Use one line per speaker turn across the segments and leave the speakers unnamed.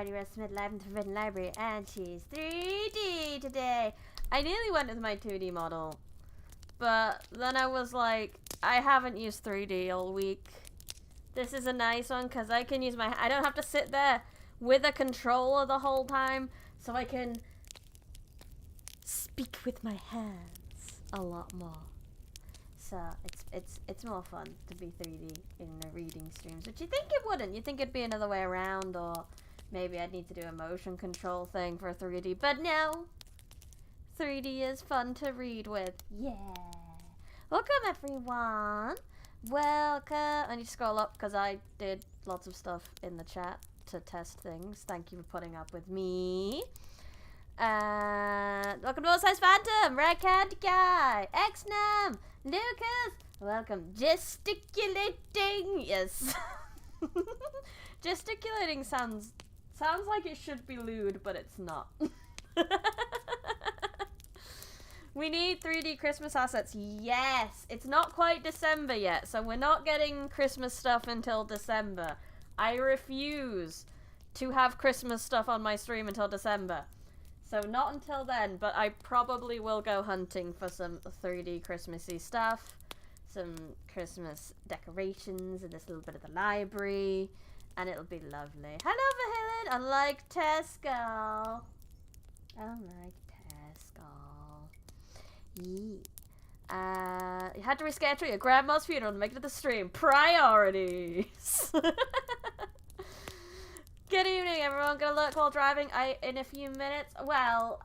Friday Rest Mid-Life in the Forbidden Library, and she's 3D today. I nearly went with my 2D model, but then I was like, I haven't used 3D all week. This is a nice one because I can use my... I don't have to sit there with a controller the whole time, so I can speak with my hands a lot more. So it's more fun to be 3D in the reading streams, which you think it wouldn't. You think it'd be another way around, or maybe I'd need to do a motion control thing for 3D, but no. 3D is fun to read with. Yeah. Welcome everyone. Welcome. I need to scroll up because I did lots of stuff in the chat to test things. Thank you for putting up with me. Welcome to Oversize Phantom, Red Candy Guy, Xnam, Lucas, welcome. Gesticulating, yes. Gesticulating sounds like it should be lewd, but it's not. We need 3D Christmas assets. Yes, it's not quite December yet, so we're not getting Christmas stuff until December. I refuse to have Christmas stuff on my stream until December. So not until then, but I probably will go hunting for some 3D Christmassy stuff. Some Christmas decorations and this little bit of the library. And it'll be lovely. Hello, Vahilin! Unlike Tesco. Unlike Tesco. Yeah. You had to reschedule your grandma's funeral to make it to the stream. Priorities! Good evening, everyone. Gonna look while driving in a few minutes. Well,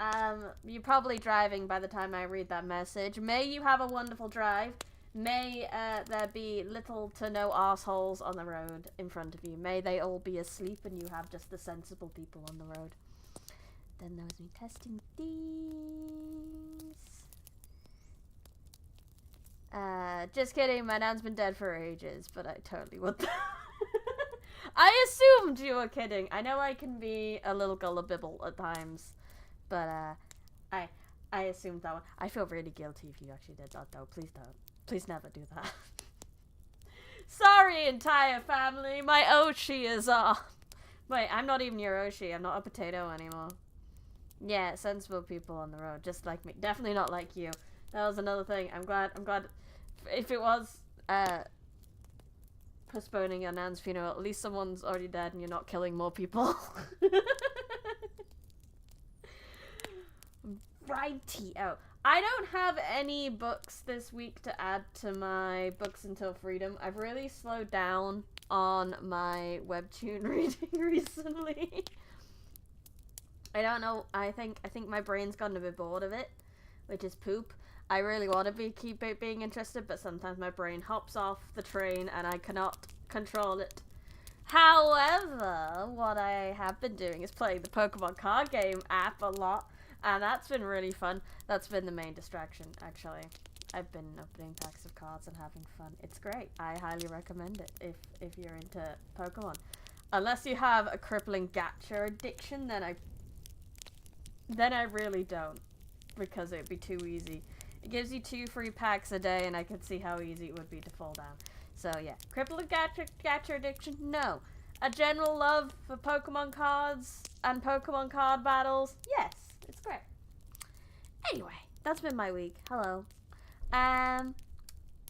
you're probably driving by the time I read that message. May you have a wonderful drive. May there be little to no assholes on the road in front of you. May they all be asleep and you have just the sensible people on the road. Then there was me testing these. Just kidding. My nan's been dead for ages, but I totally would. I assumed you were kidding. I know I can be a little gullible at times, but I assumed that one. I feel really guilty if you actually did that, though. Please don't. Please never do that. Sorry, entire family. My Oshi is on. Wait, I'm not even your Oshi. I'm not a potato anymore. Yeah, sensible people on the road, just like me. Definitely not like you. That was another thing. I'm glad. If it was postponing your nan's funeral, at least someone's already dead and you're not killing more people. Righty-o. I don't have any books this week to add to my Books Until Freedom. I've really slowed down on my webtoon reading recently. I don't know. I think my brain's gotten a bit bored of it, which is poop. I really want to keep being interested, but sometimes my brain hops off the train and I cannot control it. However, what I have been doing is playing the Pokemon card game app a lot, and that's been really fun. That's been the main distraction, actually. I've been opening packs of cards and having fun. It's great. I highly recommend it if you're into Pokemon. Unless you have a crippling gacha addiction, then I really don't, because it'd be too easy. It gives you 2 free packs a day, and I could see how easy it would be to fall down. So yeah, crippling gacha addiction, no. A general love for Pokemon cards and Pokemon card battles, yes, it's great. Anyway, that's been my week. Hello.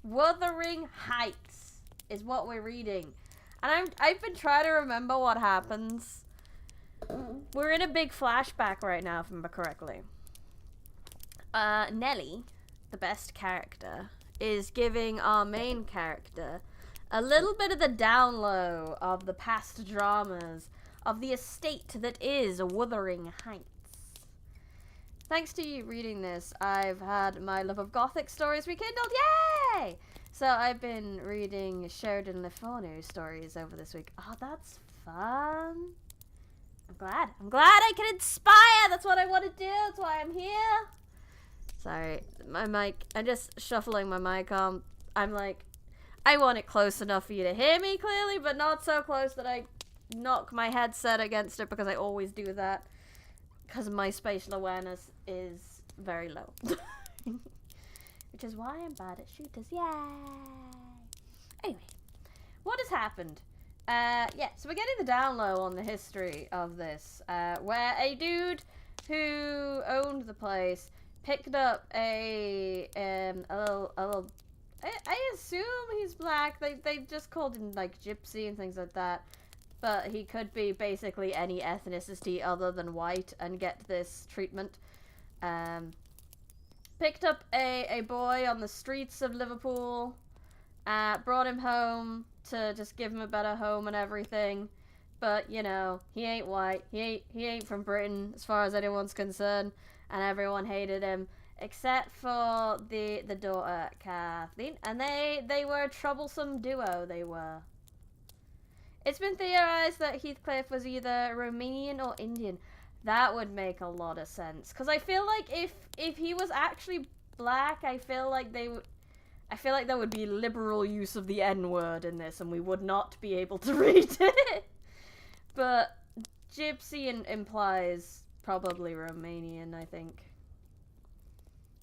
Wuthering Heights is what we're reading. And I've been trying to remember what happens. We're in a big flashback right now, if I remember correctly. Nelly, the best character, is giving our main character a little bit of the down low of the past dramas of the estate that is Wuthering Heights. Thanks to you reading this, I've had my love of gothic stories rekindled. Yay! So I've been reading Sheridan Le Fanu stories over this week. Oh, that's fun. I'm glad I can inspire. That's what I want to do. That's why I'm here. Sorry, my mic. I'm just shuffling my mic on. I'm like, I want it close enough for you to hear me clearly, but not so close that I knock my headset against it, because I always do that. Because my spatial awareness is very low. Which is why I'm bad at shooters. Yay! Anyway, what has happened? Yeah, so we're getting the down low on the history of this, where a dude who owned the place picked up a little. I assume he's black. They just called him like gypsy and things like that, but he could be basically any ethnicity other than white and get this treatment. Picked up a boy on the streets of Liverpool, brought him home to just give him a better home and everything. But, you know, he ain't white. He ain't from Britain as far as anyone's concerned, and everyone hated him except for the daughter, Kathleen, and they were a troublesome duo, they were. It's been theorized that Heathcliff was either Romanian or Indian. That would make a lot of sense, because I feel like if he was actually black, I feel like there would be liberal use of the N-word in this, and we would not be able to read it. But gypsy implies probably Romanian, I think.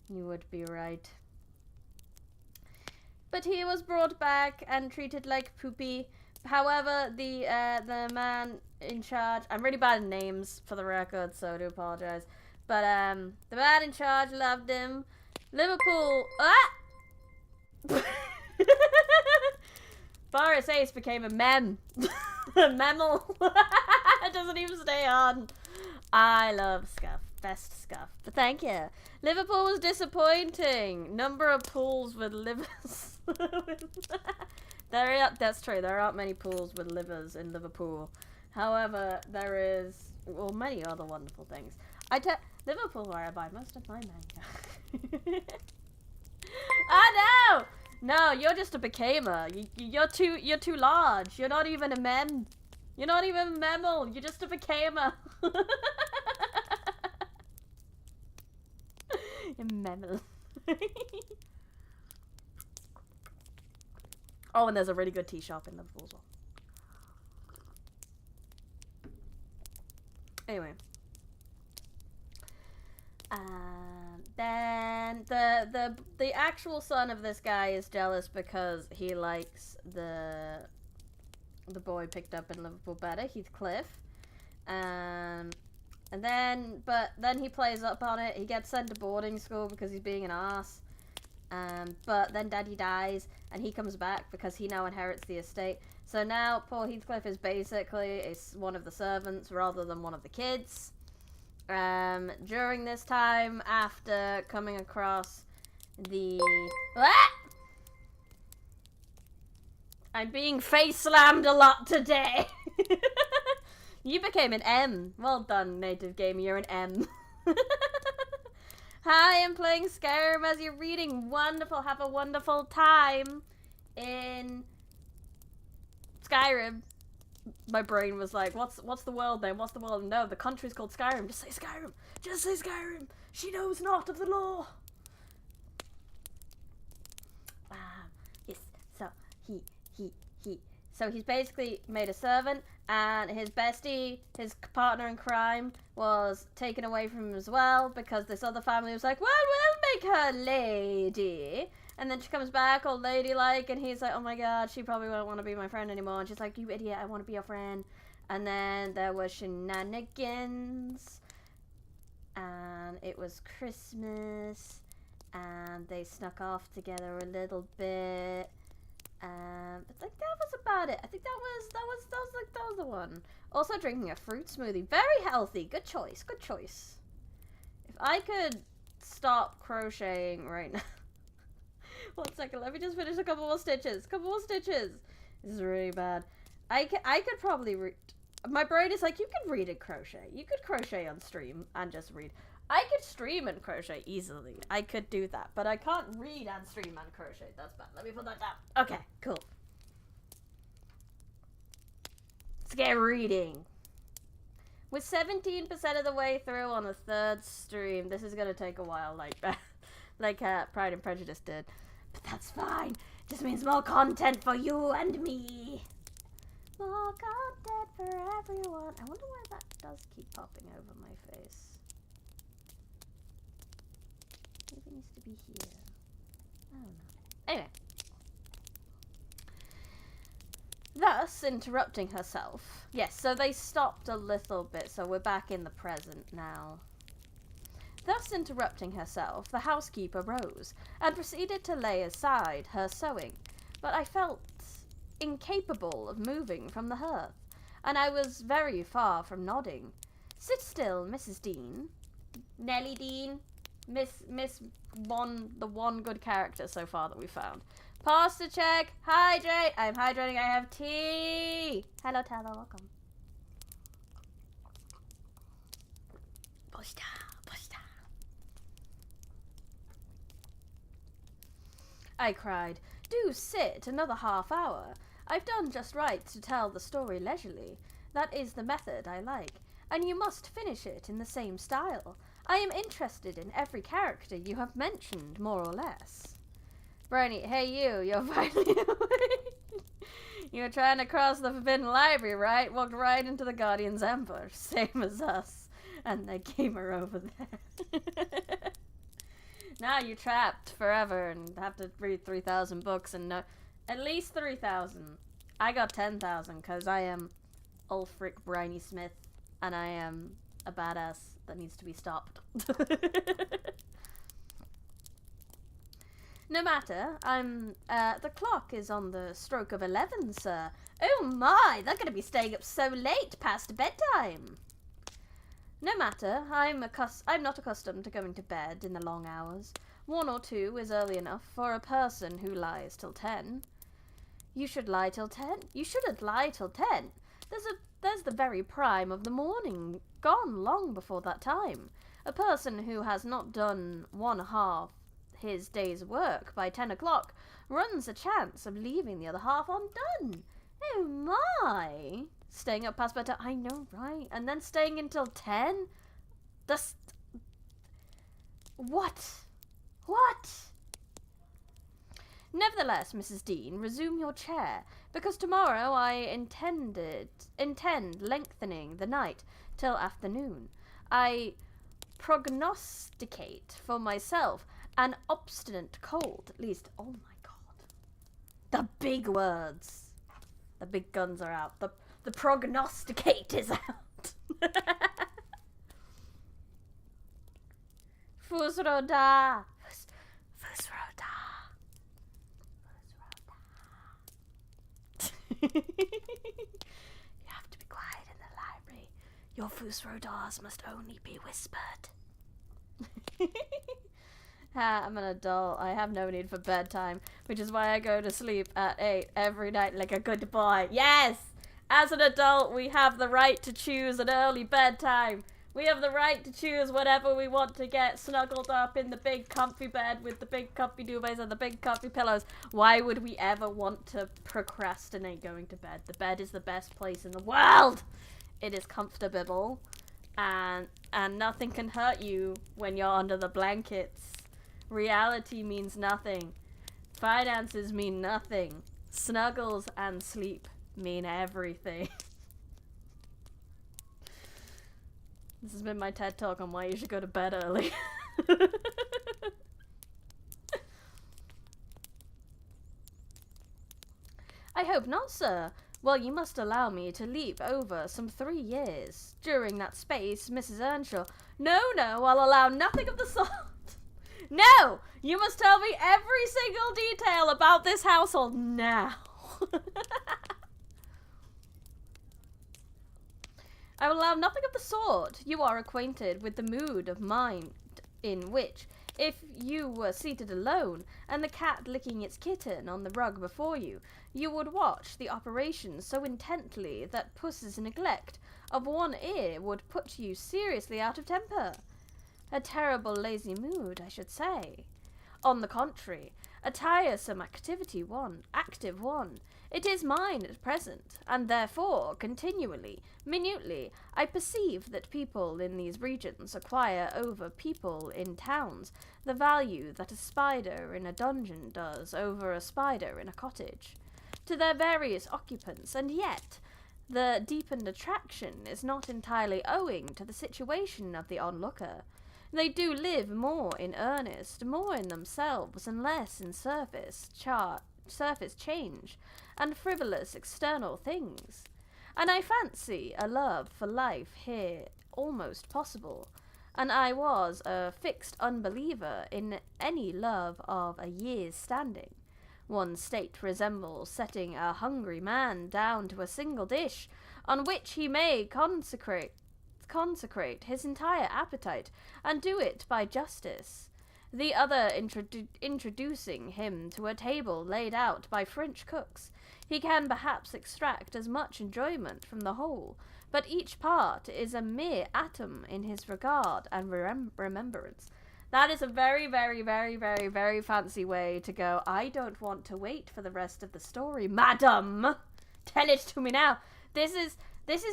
You would be right. But he was brought back and treated like poopy. However, the man in charge, I'm really bad at names for the record, so I do apologize. But the man in charge loved him. Liverpool, Boris Ace became a mem. A memel. It doesn't even stay on. I love Scuff. Best Scuff. But thank you. Liverpool was disappointing. Number of pools with livers. That's true. There aren't many pools with livers in Liverpool. However, there is, well, many other wonderful things. Liverpool, where I buy most of my manga. Oh no! No, you're just a becamer. You're too large. You're not even a mem. You're not even a memel. You're just a becamer. A memel. Oh, and there's a really good tea shop in Liverpool as well. Anyway. Then the actual son of this guy is jealous because he likes the boy picked up in Liverpool better, Heathcliff. And then he plays up on it. He gets sent to boarding school because he's being an arse. But then Daddy dies, and he comes back because he now inherits the estate. So now poor Heathcliff is basically one of the servants rather than one of the kids. During this time, after coming across the... I'm being face slammed a lot today. You became an M. Well done, native gamer. You're an M. Hi, I'm playing Skyrim as you're reading. Wonderful. Have a wonderful time in Skyrim. My brain was like, what's the world name? What's the world? No, the country's called Skyrim. Just say Skyrim. Just say Skyrim. She knows not of the law. Yes. So So he's basically made a servant, and his bestie, his partner in crime, was taken away from him as well because this other family was like, well, we'll make her lady. And then she comes back all ladylike, and he's like, oh my god, she probably won't want to be my friend anymore. And she's like, you idiot, I want to be your friend. And then there was shenanigans, and it was Christmas, and they snuck off together a little bit. But like that was about it. I think that was the one. Also drinking a fruit smoothie, very healthy. Good choice. Good choice. If I could stop crocheting right now. 1 second. Let me just finish a couple more stitches. This is really bad. I could probably read. My brain is like, you could read and crochet. You could crochet on stream and just read. I could stream and crochet easily. I could do that, but I can't read and stream and crochet. That's bad. Let me put that down. Okay, cool. Let's get reading. We're 17% of the way through on the 3rd stream. This is gonna take a while, like Pride and Prejudice did. But that's fine. Just means more content for you and me. More content for everyone. I wonder why that does keep popping over my face. Maybe it needs to be here. I don't know. Anyway. Thus interrupting herself. Yes, so they stopped a little bit, so we're back in the present now. Thus interrupting herself, the housekeeper rose and proceeded to lay aside her sewing, but I felt incapable of moving from the hearth, and I was very far from nodding. Sit still, Mrs. Dean. Nelly Dean. The one good character so far that we found. Posture check. Hydrate. I'm hydrating. I have tea. Hello, Tyler. Welcome. Posture. I cried. Do sit another half hour. I've done just right to tell the story leisurely. That is the method I like, and you must finish it in the same style. I am interested in every character you have mentioned, more or less. Brony, hey you're finally awake. You were trying to cross the Forbidden Library, right? Walked right into the Guardian's ambush, same as us. And they came her over there. Now you're trapped forever and have to read 3,000 books and know at least 3,000. I got 10,000 because I am Ulfric Briny Smith and I am a badass that needs to be stopped. No matter, the clock is on the stroke of 11, sir. Oh my, they're going to be staying up so late past bedtime. No matter, I'm not accustomed to going to bed in the long hours. 1 or 2 is early enough for a person who lies till 10. You should lie till 10? You shouldn't lie till 10. There's the very prime of the morning, gone long before that time. A person who has not done 1/2 his day's work by 10 o'clock runs a chance of leaving the other half undone. Oh my! Staying up past bedtime, I know, right? And then staying until 10? What? Nevertheless, Mrs. Dean, resume your chair, because tomorrow I intend lengthening the night till afternoon. I prognosticate for myself an obstinate cold, at least. Oh my god. The big words. The big guns are out. The prognosticate is out. Fusroda. You have to be quiet in the library. Your Fusrodas must only be whispered. I'm an adult. I have no need for bedtime, which is why I go to sleep at 8 every night like a good boy. Yes! As an adult, we have the right to choose an early bedtime. We have the right to choose whatever we want to get snuggled up in the big comfy bed with the big comfy duvets and the big comfy pillows. Why would we ever want to procrastinate going to bed? The bed is the best place in the world. It is comfortable, and nothing can hurt you when you're under the blankets. Reality means nothing. Finances mean nothing. Snuggles and sleep mean everything. This has been my TED Talk on why you should go to bed early. I hope not, sir. Well, you must allow me to leap over some 3 years. During that space, Mrs. Earnshaw... No, I'll allow nothing of the sort. No! You must tell me every single detail about this household now. I will allow nothing of the sort. You are acquainted with the mood of mind in which, if you were seated alone, and the cat licking its kitten on the rug before you, you would watch the operation so intently that puss's neglect of one ear would put you seriously out of temper. A terrible lazy mood, I should say. On the contrary, a tiresome active one. It is mine at present, and therefore, continually, minutely, I perceive that people in these regions acquire over people in towns the value that a spider in a dungeon does over a spider in a cottage, to their various occupants, and yet the deepened attraction is not entirely owing to the situation of the onlooker. They do live more in earnest, more in themselves, and less in surface surface change and frivolous external things. And I fancy a love for life here almost possible, and I was a fixed unbeliever in any love of a year's standing. One state resembles setting a hungry man down to a single dish, on which he may consecrate his entire appetite, and do it by justice. The other introducing him to a table laid out by French cooks. He can perhaps extract as much enjoyment from the whole, but each part is a mere atom in his regard and remembrance. That is a very, very, very, very, very fancy way to go, I don't want to wait for the rest of the story, madam! Tell it to me now! This is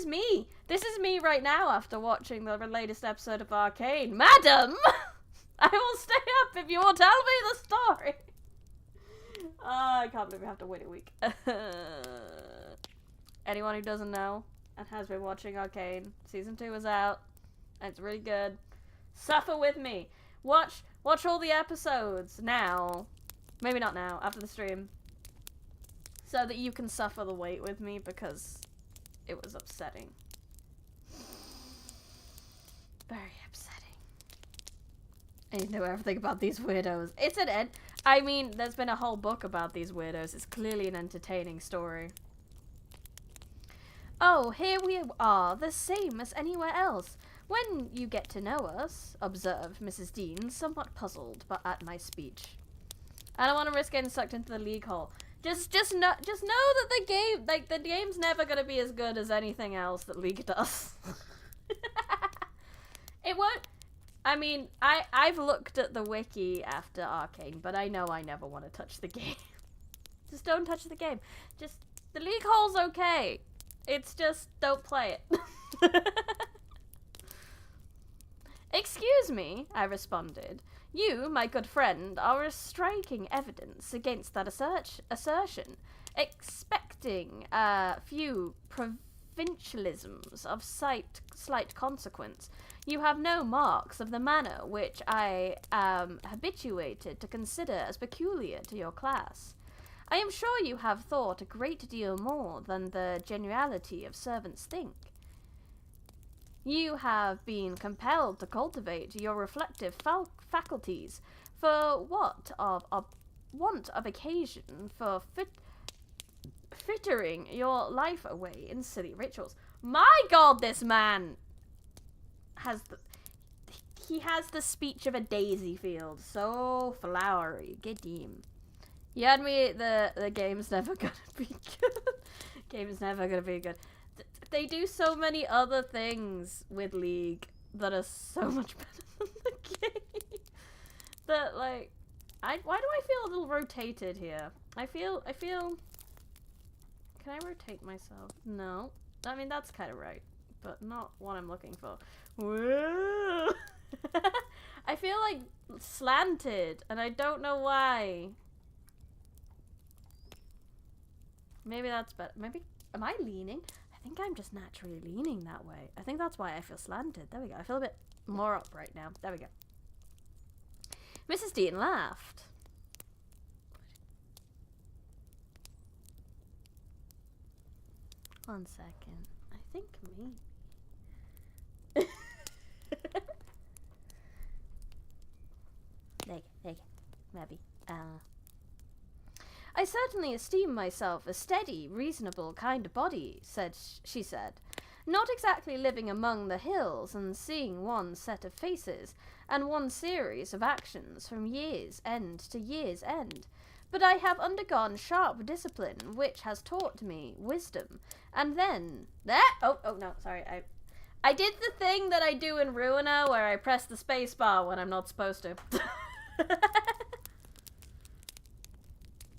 me! This is me right now after watching the latest episode of Arcane. Madam! I will stay up if you will tell me the story! I can't believe we have to wait a week. Anyone who doesn't know and has been watching Arcane, Season 2 is out, and it's really good. Suffer with me! Watch all the episodes now. Maybe not now, after the stream. So that you can suffer the wait with me, because it was upsetting. Very upsetting. I need to know everything about these weirdos. It's an end. I mean, there's been a whole book about these weirdos. It's clearly an entertaining story. Oh, here we are, the same as anywhere else. When you get to know us, observed Mrs. Dean, somewhat puzzled at my speech. I don't want to risk getting sucked into the league hole. Just know that the game's never gonna be as good as anything else that League does. It won't. I mean, I've looked at the wiki after Arcane, but I know I never want to touch the game. Just don't touch the game. Just, the league hole's okay. It's just, don't play it. Excuse me, I responded. You, my good friend, are a striking evidence against that assertion, expecting a few provincialisms of slight consequence. You have no marks of the manner which I am habituated to consider as peculiar to your class. I am sure you have thought a great deal more than the generality of servants think. You have been compelled to cultivate your reflective faculties for want of occasion for frittering your life away in silly rituals. My God, this man has he has the speech of a daisy field, so flowery. Get him. You had me. The game's never gonna be good. Game's never gonna be good. They do so many other things with League that are so much better than the game. That, like, why do I feel a little rotated here? I feel, can I rotate myself? No. I mean, that's kind of right, but not what I'm looking for. Woo! I feel, like, slanted, and I don't know why. Maybe that's better. Maybe, am I leaning? I think I'm just naturally leaning that way. I think that's why I feel slanted. There we go. I feel a bit more upright now. There we go. Mrs. Dean laughed. One second. I think maybe. There you go. Maybe. I certainly esteem myself a steady, reasonable kind of body, she said. Not exactly living among the hills and seeing one set of faces and one series of actions from year's end to year's end. But I have undergone sharp discipline which has taught me wisdom. And then... Oh no, sorry. I did the thing that I do in Ruiner where I press the space bar when I'm not supposed to.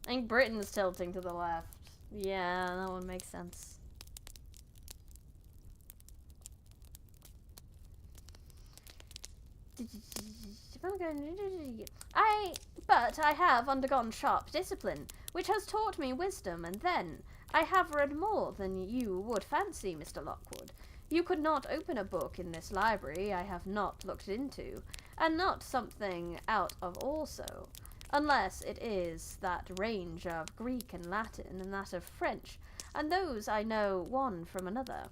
I think Britain's tilting to the left. Yeah, that one makes sense. But I have undergone sharp discipline, which has taught me wisdom, and then I have read more than you would fancy, Mr. Lockwood. You could not open a book in this library I have not looked into, and not something out of also. unless it is that range of Greek and Latin and that of French, and those I know one from another.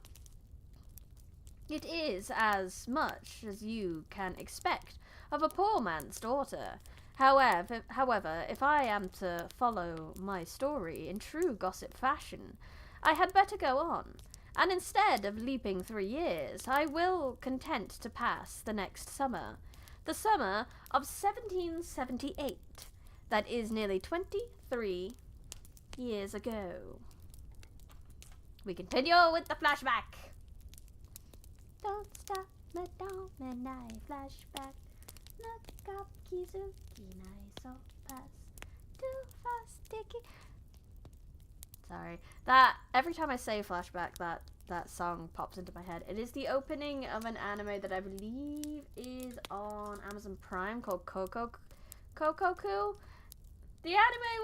It is as much as you can expect of a poor man's daughter. However, if I am to follow my story in true gossip fashion, I had better go on, and instead of leaping 3 years, I will content to pass the next summer, the summer of 1778. That is nearly 23 years ago. We continue with the flashback. Don't stop, Madame, and I flashback. Look up, Kizuki, nice old pass. Too fast, sticky. Sorry. That, every time I say flashback, that song pops into my head. It is the opening of an anime that I believe is on Amazon Prime called Kokoku. The anime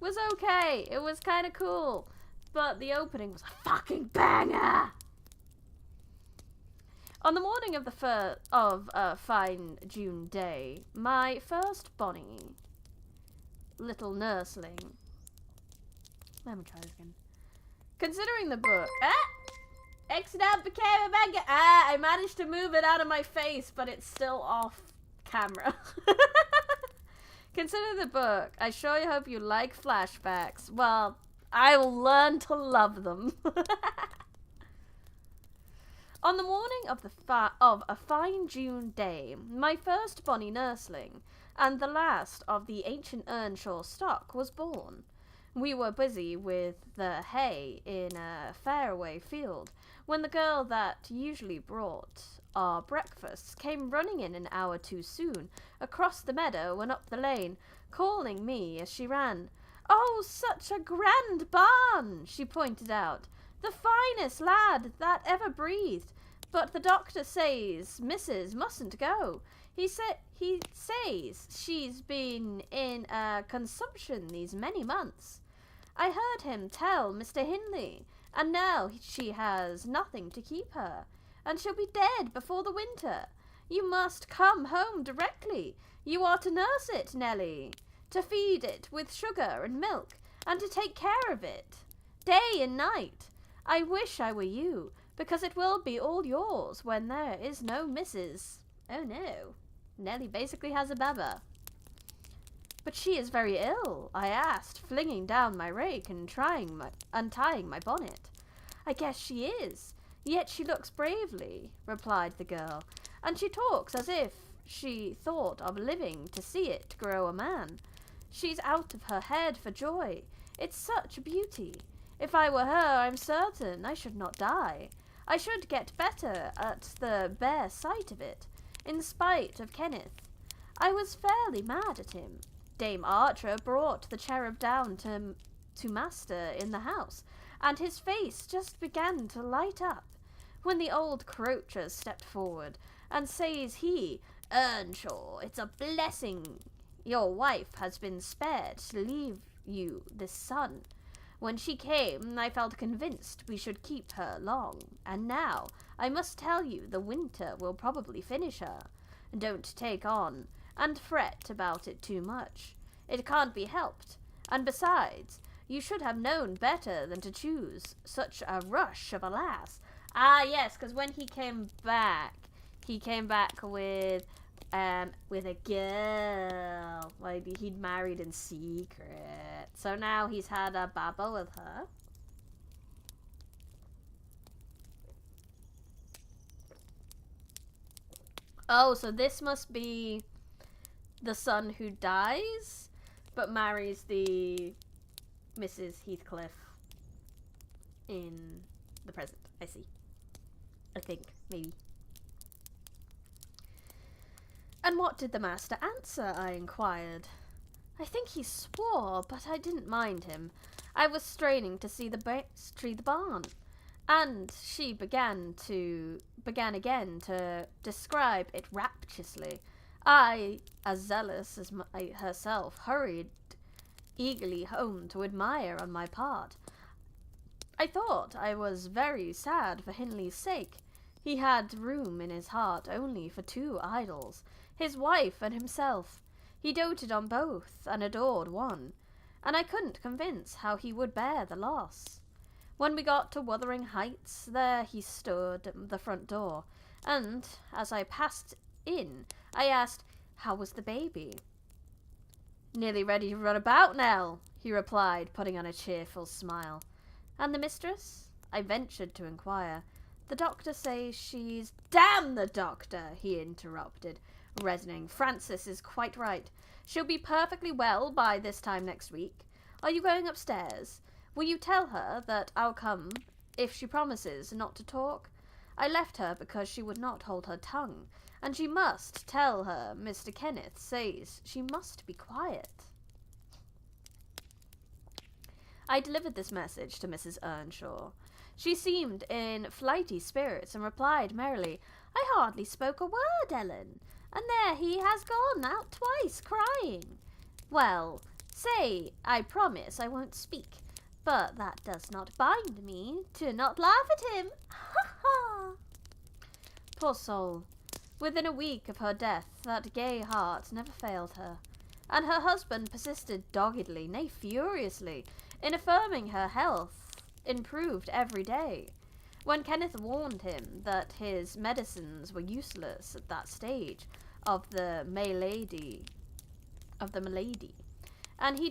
was okay. It was kind of cool. But the opening was a fucking banger! On the morning of a fine June day, my first bonny little nursling. Let me try this again. Considering the book, accident became a banger. I managed to move it out of my face, but it's still off camera. Consider the book. I sure hope you like flashbacks. Well, I will learn to love them. On the morning of a fine June day, my first bonny nursling, and the last of the ancient Earnshaw stock, was born. We were busy with the hay in a faraway field, when the girl that usually brought our breakfasts came running in an hour too soon, across the meadow and up the lane, calling me as she ran. "Oh, such a grand barn!" she pointed out. "The finest lad that ever breathed. But the doctor says Mrs. mustn't go. He says she's been in a consumption these many months. I heard him tell Mr. Hindley, and now she has nothing to keep her, and she'll be dead before the winter. You must come home directly. You are to nurse it, Nelly, to feed it with sugar and milk, and to take care of it, day and night. I wish I were you, because it will be all yours when there is no Mrs. Oh no, Nelly basically has a baba. But she is very ill, I asked, flinging down my rake and untying my bonnet. I guess she is, yet she looks bravely, replied the girl, and she talks as if she thought of living to see it grow a man. She's out of her head for joy. It's such a beauty. If I were her, I'm certain I should not die. I should get better at the bare sight of it, in spite of Kenneth. I was fairly mad at him. Dame Archer brought the cherub down to master in the house, and his face just began to light up, when the old croacher stepped forward, and says he, "Earnshaw, it's a blessing your wife has been spared to leave you this son. When she came, I felt convinced we should keep her long, and now I must tell you the winter will probably finish her. Don't take on and fret about it too much. It can't be helped, and besides, you should have known better than to choose such a rush of a lass." Ah, yes, because when he came back with a girl. Like, he'd married in secret. So now he's had a baba with her. Oh, so this must be the son who dies, but marries the Mrs. Heathcliff in the present. I see. I think, maybe. "And what did the master answer?" I inquired. "I think he swore, but I didn't mind him. I was straining to see the barn." And she began again to describe it rapturously. I, as zealous as herself, hurried eagerly home to admire on my part. I thought I was very sad for Hindley's sake. He had room in his heart only for 2 idols, his wife and himself. He doted on both and adored one, and I couldn't convince how he would bear the loss. When we got to Wuthering Heights, there he stood at the front door, and, as I passed in, I asked, "How was the baby?" "Nearly ready to run about, Nell," he replied, putting on a cheerful smile. "And the mistress?" I ventured to inquire. "The doctor says she's—" "Damn the doctor!" he interrupted, reddening. "Frances is quite right. She'll be perfectly well by this time next week. Are you going upstairs? Will you tell her that I'll come if she promises not to talk? I left her because she would not hold her tongue, and she must tell her Mr. Kenneth says she must be quiet." I delivered this message to Mrs. Earnshaw. She seemed in flighty spirits and replied merrily, "I hardly spoke a word, Ellen, and there he has gone out twice, crying. Well, say, I promise I won't speak, but that does not bind me to not laugh at him. Ha ha!" Poor soul. Within a week of her death, that gay heart never failed her, and her husband persisted doggedly, nay furiously, in affirming her health improved every day. When Kenneth warned him that his medicines were useless at that stage of the malady, and he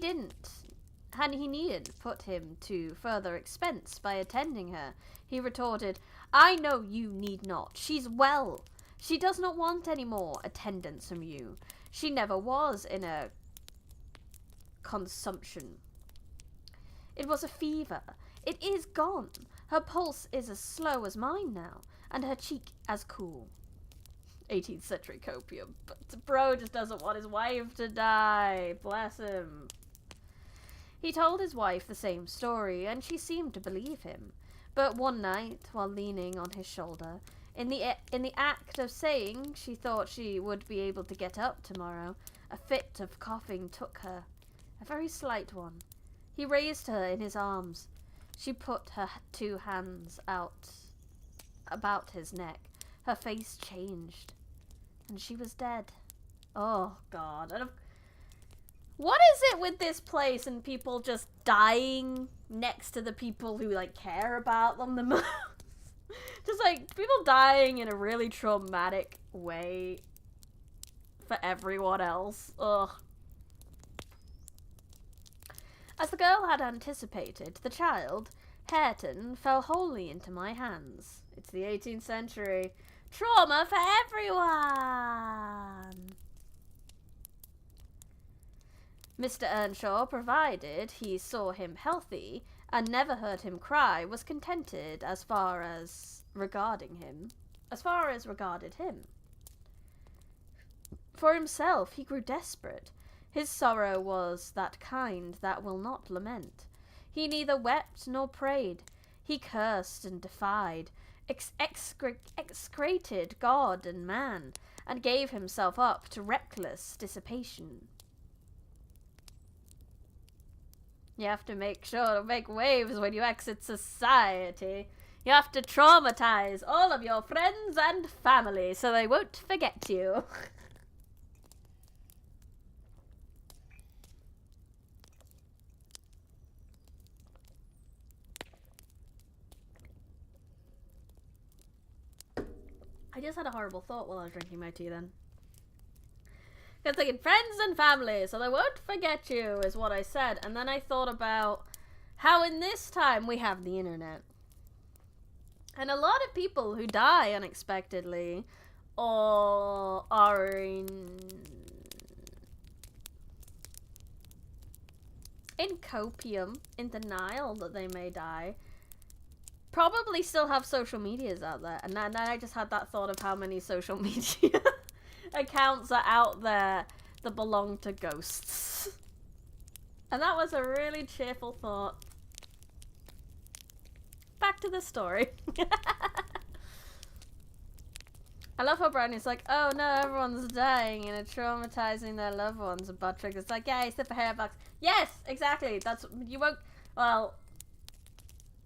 needn't put him to further expense by attending her, he retorted, "I know you need not. She's well. She does not want any more attendance from you. She never was in a consumption. It was a fever. It is gone. Her pulse is as slow as mine now, and her cheek as cool." 18th century copium. But bro just doesn't want his wife to die. Bless him. He told his wife the same story, and she seemed to believe him. But one night, while leaning on his shoulder, in the act of saying she thought she would be able to get up tomorrow, a fit of coughing took her. A very slight one. He raised her in his arms. She put her 2 hands out about his neck. Her face changed, and she was dead. Oh, God. What is it with this place and people just dying next to the people who, like, care about them the most? Just, like, people dying in a really traumatic way for everyone else. Ugh. As the girl had anticipated, the child, Hareton, fell wholly into my hands. It's the 18th century. Trauma for everyone! Mr. Earnshaw, provided he saw him healthy and never heard him cry, was contented as far as regarded him. For himself, he grew desperate. His sorrow was that kind that will not lament. He neither wept nor prayed. He cursed and defied, execrated God and man, and gave himself up to reckless dissipation. You have to make sure to make waves when you exit society. You have to traumatize all of your friends and family so they won't forget you. I just had a horrible thought while I was drinking my tea then. I was thinking, friends and family, so they won't forget you, is what I said. And then I thought about how in this time we have the internet. And a lot of people who die unexpectedly or are in copium, in denial that they may die, probably still have social medias out there. And then I just had that thought of how many social media accounts are out there that belong to ghosts. And that was a really cheerful thought. Back to the story. I love how Brownie's like, oh no, everyone's dying and traumatizing their loved ones. And Buttrick is like, yeah, except for Hairbox. Yes, exactly. That's, you won't, well,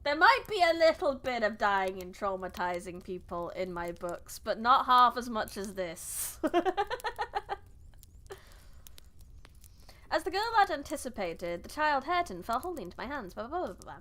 there might be a little bit of dying and traumatizing people in my books, but not half as much as this. As the girl had anticipated, the child Hareton fell wholly into my hands. Blah, blah, blah, blah, blah.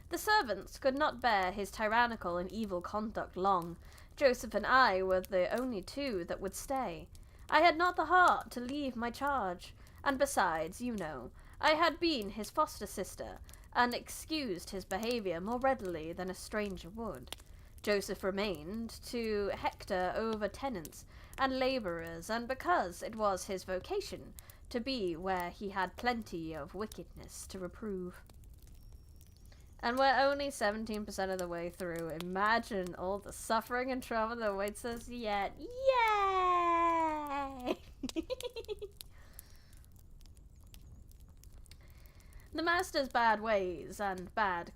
The servants could not bear his tyrannical and evil conduct long. Joseph and I were the only two that would stay. I had not the heart to leave my charge, and besides, you know, I had been his foster sister, and excused his behaviour more readily than a stranger would. Joseph remained to hector over tenants and labourers, and because it was his vocation to be where he had plenty of wickedness to reprove. And we're only 17% of the way through. Imagine all the suffering and trauma that awaits us yet. Yay! The master's bad ways and bad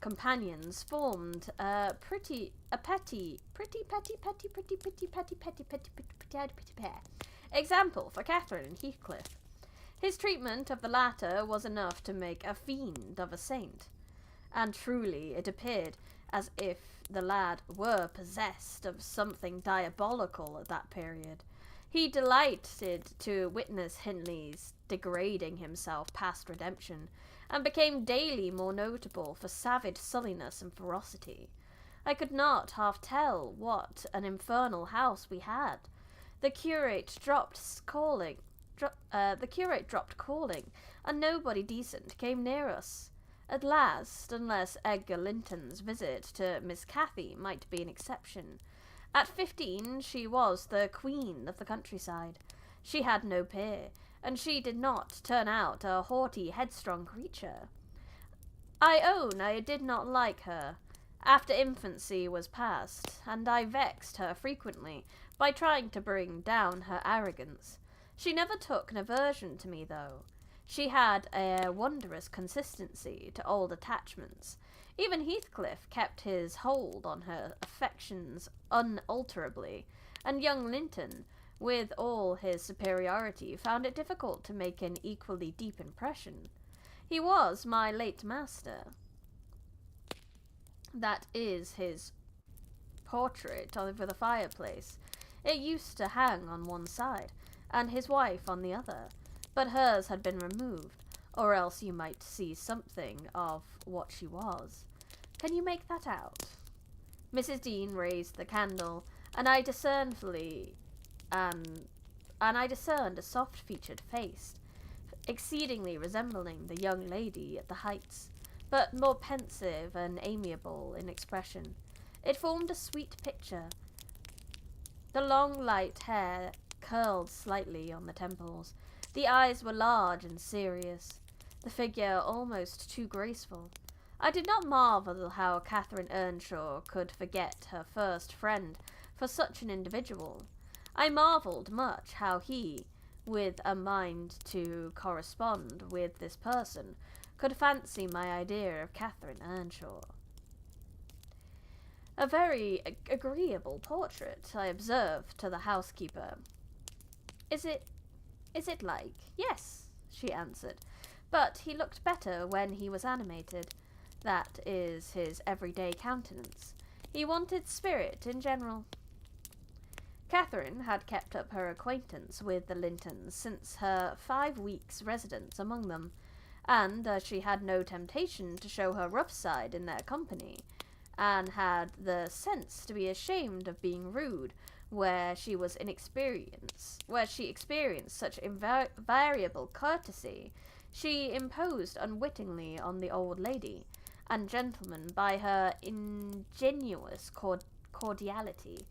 companions formed a petty example for Catherine and Heathcliff. His treatment of the latter was enough to make a fiend of a saint. And truly it appeared as if the lad were possessed of something diabolical at that period. He delighted to witness Hindley's degrading himself past redemption, and became daily more notable for savage sulliness and ferocity. I could not half tell what an infernal house we had. The curate dropped calling, and nobody decent came near us. At last, unless Edgar Linton's visit to Miss Cathy might be an exception. At 15, she was the queen of the countryside. She had no peer, and she did not turn out a haughty, headstrong creature. I own I did not like her. After infancy was past, and I vexed her frequently by trying to bring down her arrogance. She never took an aversion to me, though. She had a wondrous consistency to old attachments. Even Heathcliff kept his hold on her affections unalterably, and young Linton, with all his superiority, found it difficult to make an equally deep impression. He was my late master. That is his portrait over the fireplace. It used to hang on one side, and his wife on the other, but hers had been removed, or else you might see something of what she was. Can you make that out? Mrs. Dean raised the candle, and I discerned a soft-featured face, exceedingly resembling the young lady at the Heights, but more pensive and amiable in expression. It formed a sweet picture. The long light hair curled slightly on the temples. The eyes were large and serious, the figure almost too graceful. I did not marvel how Catherine Earnshaw could forget her first friend for such an individual. I marvelled much how he, with a mind to correspond with this person, could fancy my idea of Catherine Earnshaw. A very agreeable portrait, I observed to the housekeeper. Is it like? Yes, she answered, but he looked better when he was animated. That is his everyday countenance. He wanted spirit in general. Catherine had kept up her acquaintance with the Lintons since her 5 weeks' residence among them, and as she had no temptation to show her rough side in their company, and had the sense to be ashamed of being rude where she experienced such invariable courtesy, she imposed unwittingly on the old lady and gentleman by her ingenuous cordiality,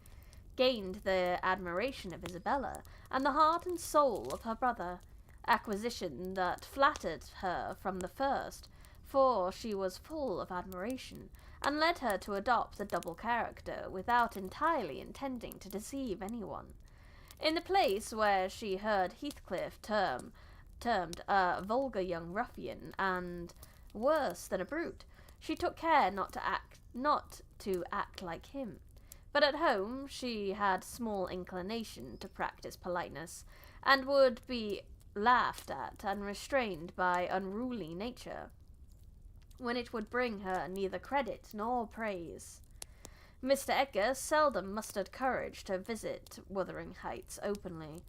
gained the admiration of Isabella, and the heart and soul of her brother, acquisition that flattered her from the first, for she was full of admiration, and led her to adopt the double character without entirely intending to deceive anyone. In the place where she heard Heathcliff termed a vulgar young ruffian and worse than a brute, she took care not to act like him. But at home she had small inclination to practice politeness, and would be laughed at and restrained by unruly nature, when it would bring her neither credit nor praise. Mr. Edgar seldom mustered courage to visit Wuthering Heights openly.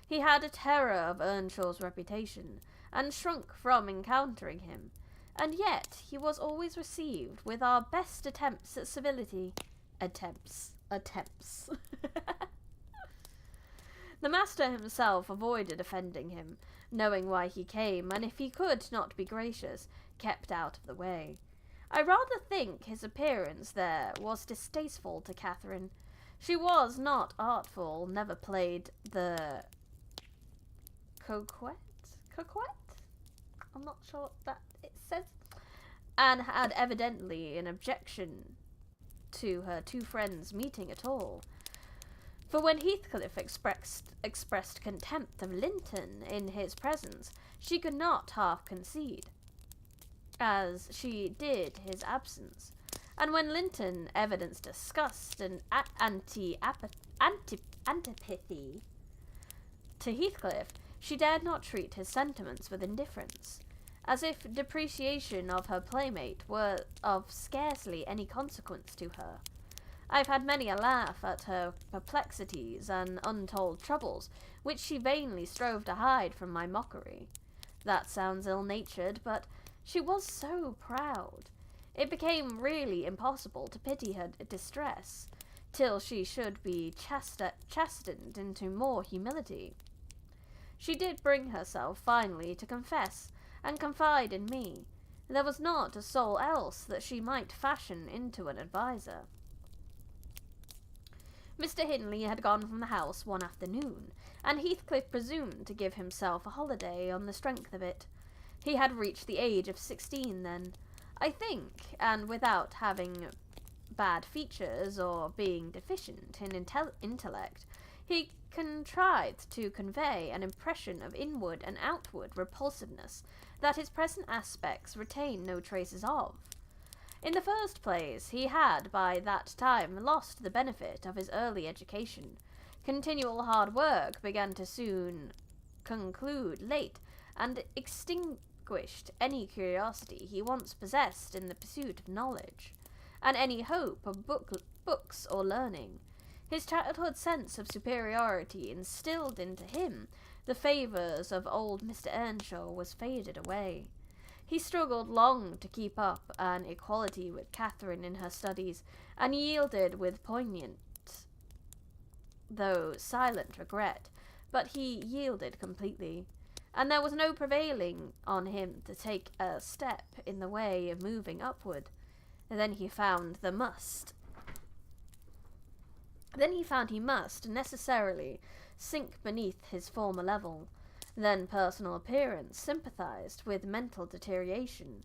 He had a terror of Earnshaw's reputation, and shrunk from encountering him, and yet he was always received with our best attempts at civility. Attempts. The master himself avoided offending him, knowing why he came, and if he could not be gracious, kept out of the way. I rather think his appearance there was distasteful to Catherine. She was not artful, never played the coquette? I'm not sure what that it says. And had evidently an objection to her two friends meeting at all. For when Heathcliff expressed contempt of Linton in his presence, she could not half concede, as she did his absence. And when Linton evidenced disgust and antipathy to Heathcliff, she dared not treat his sentiments with indifference, as if depreciation of her playmate were of scarcely any consequence to her. I've had many a laugh at her perplexities and untold troubles, which she vainly strove to hide from my mockery. That sounds ill-natured, but she was so proud. It became really impossible to pity her distress, till she should be chastened into more humility. She did bring herself finally to confess and confide in me. There was not a soul else that she might fashion into an adviser. Mr. Hindley had gone from the house one afternoon, and Heathcliff presumed to give himself a holiday on the strength of it. He had reached the age of 16 then, I think, and without having bad features or being deficient in intellect, he contrived to convey an impression of inward and outward repulsiveness that his present aspects retained no traces of. In the first place, he had by that time lost the benefit of his early education. Continual hard work began to soon conclude late, and extinguished any curiosity he once possessed in the pursuit of knowledge, and any hope of books or learning. His childhood sense of superiority instilled into him the favours of old Mr. Earnshaw was faded away. He struggled long to keep up an equality with Catherine in her studies, and yielded with poignant, though silent regret, but he yielded completely, and there was no prevailing on him to take a step in the way of moving upward. Then he found he must necessarily sink beneath his former level. Then personal appearance sympathized with mental deterioration.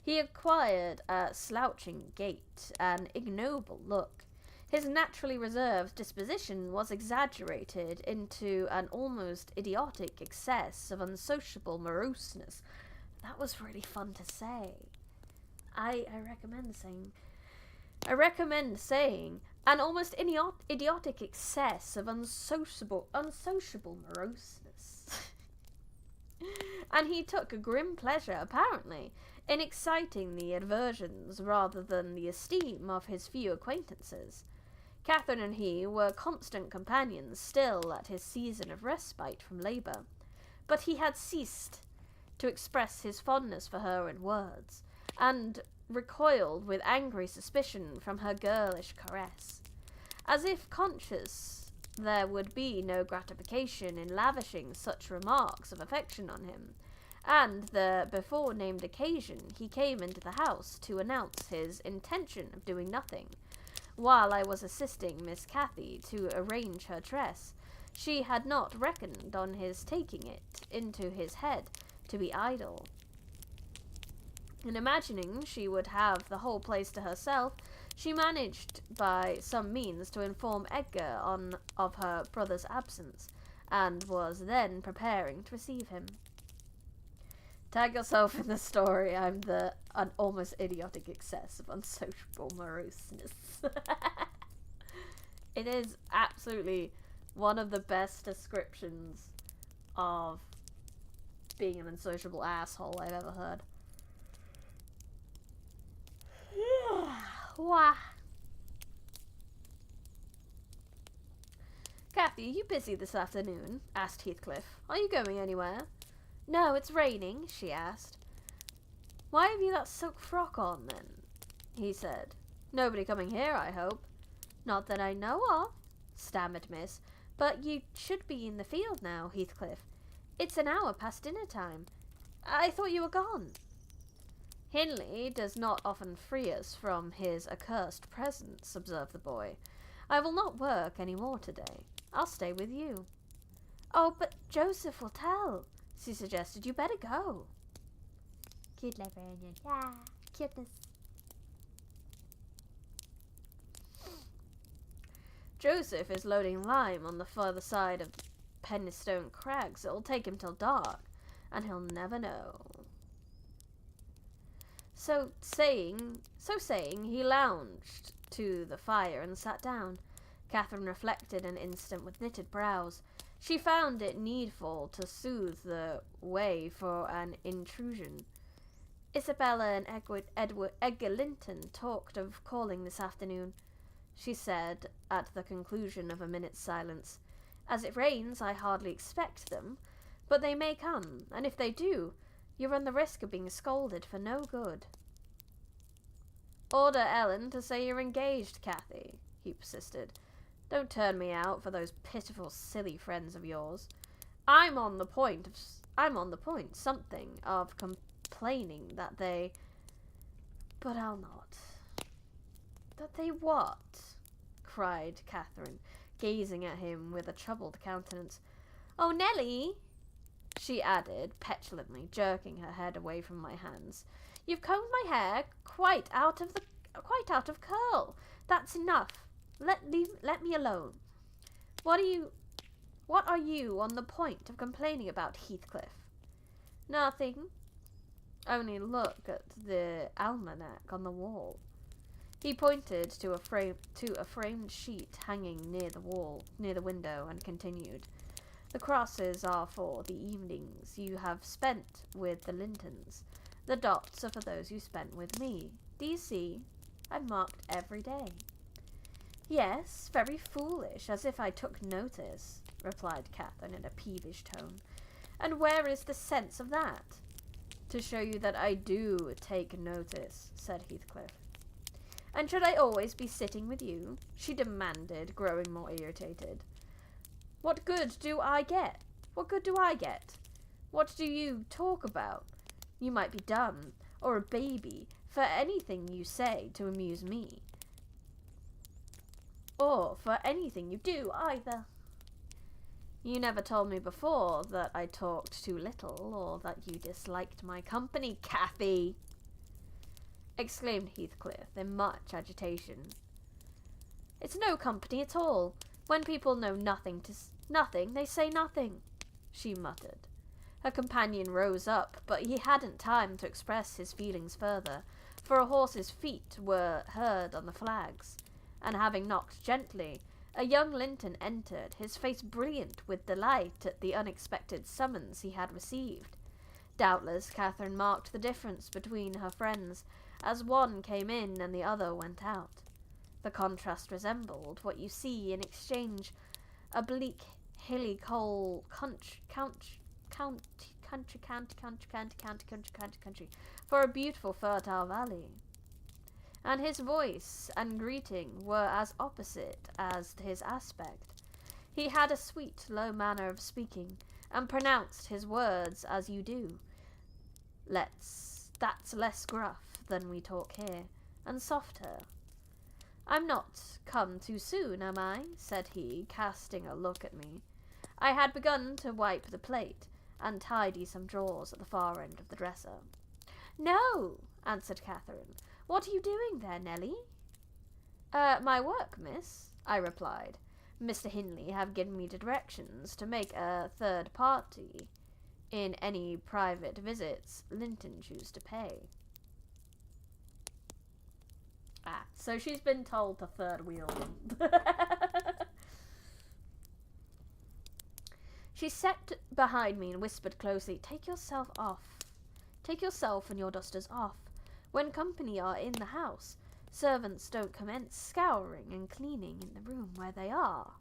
He acquired a slouching gait, an ignoble look. His naturally reserved disposition was exaggerated into an almost idiotic excess of unsociable moroseness. That was really fun to say. I recommend saying an almost idiotic excess of unsociable moroseness. And he took a grim pleasure, apparently, in exciting the aversions rather than the esteem of his few acquaintances. Catherine and he were constant companions still at his season of respite from labour, but he had ceased to express his fondness for her in words, and recoiled with angry suspicion from her girlish caress, as if conscious there would be no gratification in lavishing such remarks of affection on him. And the before-named occasion he came into the house to announce his intention of doing nothing, while I was assisting Miss Cathy to arrange her dress, she had not reckoned on his taking it into his head to be idle. In imagining she would have the whole place to herself, she managed by some means to inform Edgar of her brother's absence, and was then preparing to receive him. Tag yourself in the story. I'm an almost idiotic excess of unsociable moroseness. It is absolutely one of the best descriptions of being an unsociable asshole I've ever heard. Wah. Okay, Kathy, are you busy this afternoon? Asked Heathcliff. Are you going anywhere? No, it's raining, she asked. Why have you that silk frock on, then? He said. Nobody coming here, I hope. Not that I know of, stammered Miss. But you should be in the field now, Heathcliff. It's an hour past dinner time. I thought you were gone. Hindley does not often free us from his accursed presence, observed the boy. I will not work any more today. I'll stay with you. Oh, but Joseph will tell, she suggested. You better go. Cute librarian. Yeah, cuteness. Joseph is loading lime on the further side of Penistone Crags. It'll take him till dark, and he'll never know. So saying, he lounged to the fire and sat down. Catherine reflected an instant with knitted brows. She found it needful to soothe the way for an intrusion. Isabella and Edgar Linton talked of calling this afternoon, she said at the conclusion of a minute's silence. As it rains, I hardly expect them, but they may come, and if they do, you run the risk of being scolded for no good. Order Ellen to say you're engaged, Cathy, he persisted. Don't turn me out for those pitiful, silly friends of yours. I'm on the point something of complaining that they... But I'll not. That they what? Cried Catherine, gazing at him with a troubled countenance. Oh, Nelly, she added petulantly, jerking her head away from my hands. You've combed my hair quite out of curl. That's enough. Let me alone. What are you on the point of complaining about, Heathcliff? Nothing. Only look at the almanac on the wall. He pointed to a framed sheet hanging near the window, and continued. The crosses are for the evenings you have spent with the Lintons. The dots are for those you spent with me. Do you see? I've marked every day. Yes, very foolish, as if I took notice, replied Catherine in a peevish tone. And where is the sense of that? To show you that I do take notice, said Heathcliff. And should I always be sitting with you? She demanded, growing more irritated. What good do I get? What good do I get? What do you talk about? You might be dumb, or a baby, for anything you say to amuse me. Or for anything you do, either. You never told me before that I talked too little, or that you disliked my company, Cathy, exclaimed Heathcliff in much agitation. It's no company at all. When people know nothing, they say nothing, she muttered. Her companion rose up, but he hadn't time to express his feelings further, for a horse's feet were heard on the flags, and having knocked gently, a young Linton entered, his face brilliant with delight at the unexpected summons he had received. Doubtless Catherine marked the difference between her friends, as one came in and the other went out. The contrast resembled what you see in exchange a bleak, hilly coal country for a beautiful fertile valley. And his voice and greeting were as opposite as his aspect. He had a sweet, low manner of speaking, and pronounced his words as you do. That's less gruff than we talk here, and softer. I'm not come too soon, am I? Said he, casting a look at me. I had begun to wipe the plate, and tidy some drawers at the far end of the dresser. No, answered Catherine. What are you doing there, Nelly? My work, miss, I replied. Mr. Hindley have given me directions to make a third party in any private visits Linton choose to pay. So she's been told to third wheel them. She stepped behind me and whispered closely, Take yourself and your dusters off. When company are in the house, servants don't commence scouring and cleaning in the room where they are.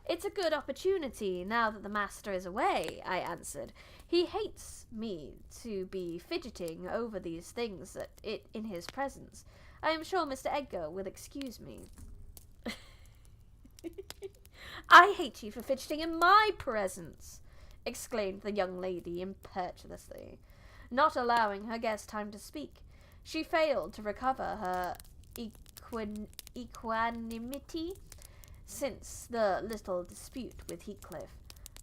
It's a good opportunity now that the master is away, I answered. He hates me to be fidgeting over these things in his presence. I am sure Mr. Edgar will excuse me. I hate you for fidgeting in my presence, exclaimed the young lady impetuously, not allowing her guest time to speak. She failed to recover her equanimity since the little dispute with Heathcliff.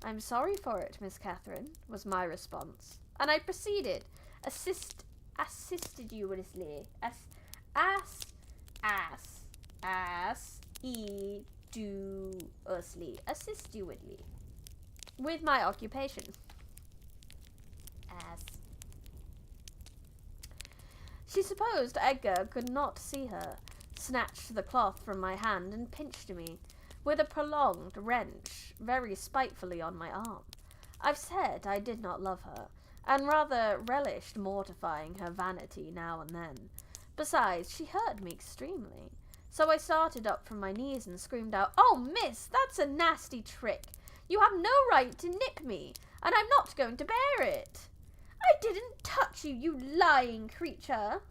I'm sorry for it, Miss Catherine, was my response, and I proceeded, assiduously, with my occupation. She supposed Edgar could not see her, snatched the cloth from my hand and pinched me, with a prolonged wrench, very spitefully on my arm. I've said I did not love her, and rather relished mortifying her vanity now and then. Besides, she hurt me extremely. So I started up from my knees and screamed out, "Oh, miss, that's a nasty trick! You have no right to nip me, and I'm not going to bear it! I didn't touch you, you lying creature!"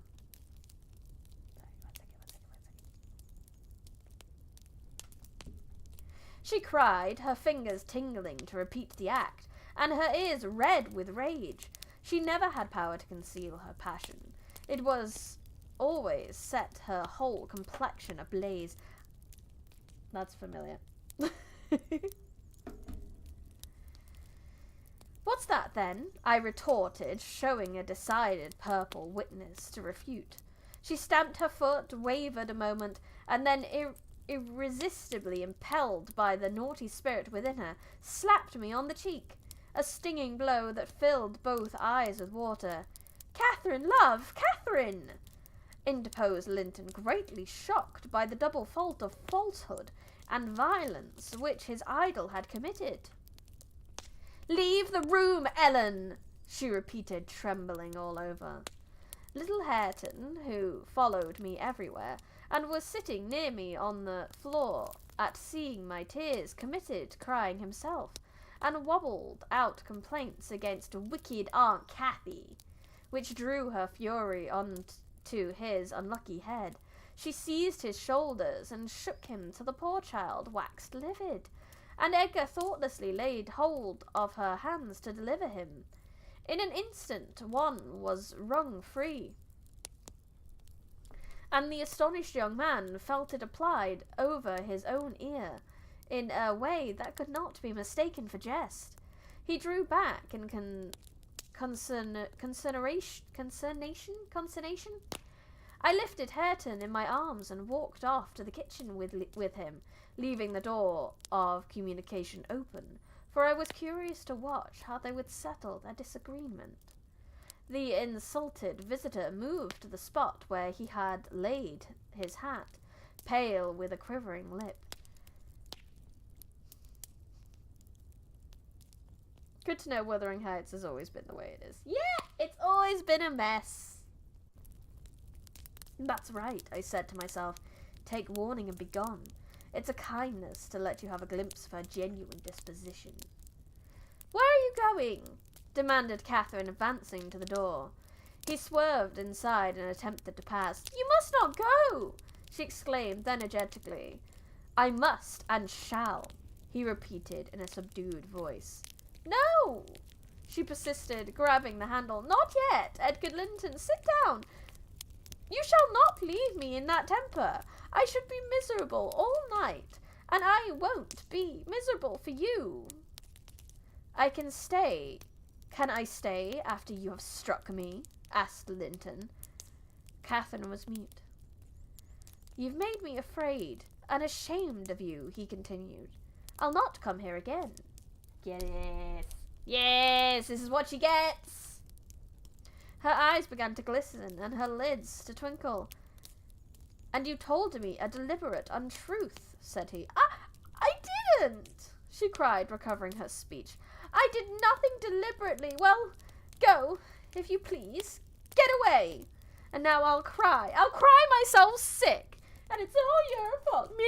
She cried, her fingers tingling to repeat the act, and her ears red with rage. She never had power to conceal her passion. It was always set her whole complexion ablaze. That's familiar. What's that, then? I retorted, showing a decided purple witness to refute. She stamped her foot, wavered a moment, and then, irresistibly impelled by the naughty spirit within her, slapped me on the cheek, a stinging blow that filled both eyes with water. "Catherine, love, Catherine!" interposed Linton, greatly shocked by the double fault of falsehood and violence which his idol had committed. "Leave the room, Ellen!" she repeated, trembling all over. Little Hareton, who followed me everywhere, and was sitting near me on the floor at seeing my tears, committed crying himself, and wobbled out complaints against wicked Aunt Cathy, which drew her fury on to his unlucky head. She seized his shoulders and shook him till the poor child waxed livid, and Edgar thoughtlessly laid hold of her hands to deliver him. In an instant one was wrung free, and the astonished young man felt it applied over his own ear in a way that could not be mistaken for jest. He drew back in consternation. I lifted Hareton in my arms and walked off to the kitchen with him, leaving the door of communication open, for I was curious to watch how they would settle their disagreement. The insulted visitor moved to the spot where he had laid his hat, pale with a quivering lip. Good to know Wuthering Heights has always been the way it is. Yeah, it's always been a mess. That's right, I said to myself. Take warning and be gone. It's a kindness to let you have a glimpse of her genuine disposition. Where are you going? Demanded Catherine, advancing to the door. He swerved inside and attempted to pass. You must not go, she exclaimed energetically. I must and shall, he repeated in a subdued voice. No, she persisted, grabbing the handle. Not yet, Edgar Linton, sit down. You shall not leave me in that temper. I should be miserable all night, and I won't be miserable for you. I can stay. Can I stay after you have struck me? Asked Linton. Catherine was mute. You've made me afraid and ashamed of you, he continued. I'll not come here again. Get it? Yes, this is what she gets. Her eyes began to glisten and her lids to twinkle. And you told me a deliberate untruth, said he. I didn't, she cried, recovering her speech. I did nothing deliberately. Well, go, if you please. Get away. And now I'll cry. I'll cry myself sick. And it's all your fault. Me.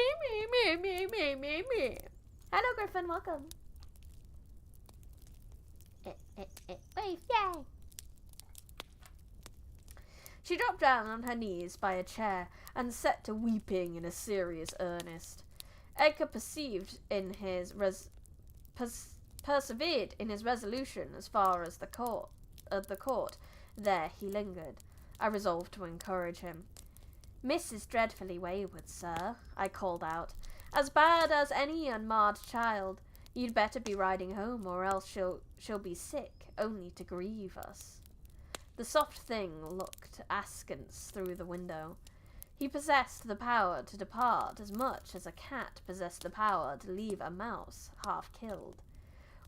Hello, Griffin. Welcome. Wave, yay! She dropped down on her knees by a chair and set to weeping in a serious earnest. Edgar persevered in his resolution as far as the court. There he lingered. I resolved to encourage him. "Miss is dreadfully wayward, sir," I called out. "As bad as any unmarred child. You'd better be riding home, or else she'll be sick, only to grieve us." The soft thing looked askance through the window. He possessed the power to depart as much as a cat possessed the power to leave a mouse half-killed,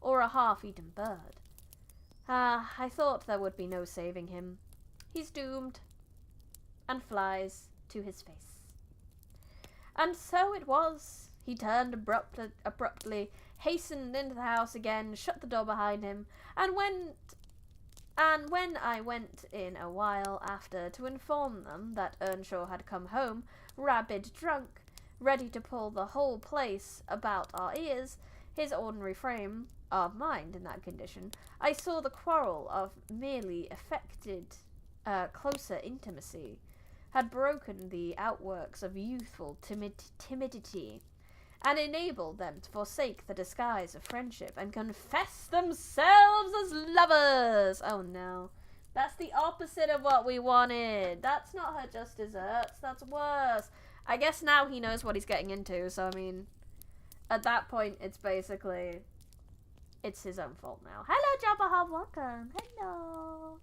or a half-eaten bird. I thought there would be no saving him. He's doomed, and flies to his face. And so it was. He turned abruptly, hastened into the house again, shut the door behind him, and when I went in a while after to inform them that Earnshaw had come home, rabid drunk, ready to pull the whole place about our ears, his ordinary frame of mind in that condition, I saw the quarrel of merely affected closer intimacy had broken the outworks of youthful timidity, and enabled them to forsake the disguise of friendship and confess themselves as lovers. Oh no. That's the opposite of what we wanted. That's not her just desserts. That's worse. I guess now he knows what he's getting into, so I mean, at that point, it's basically, it's his own fault now. Hello, Jabba, welcome. Hello.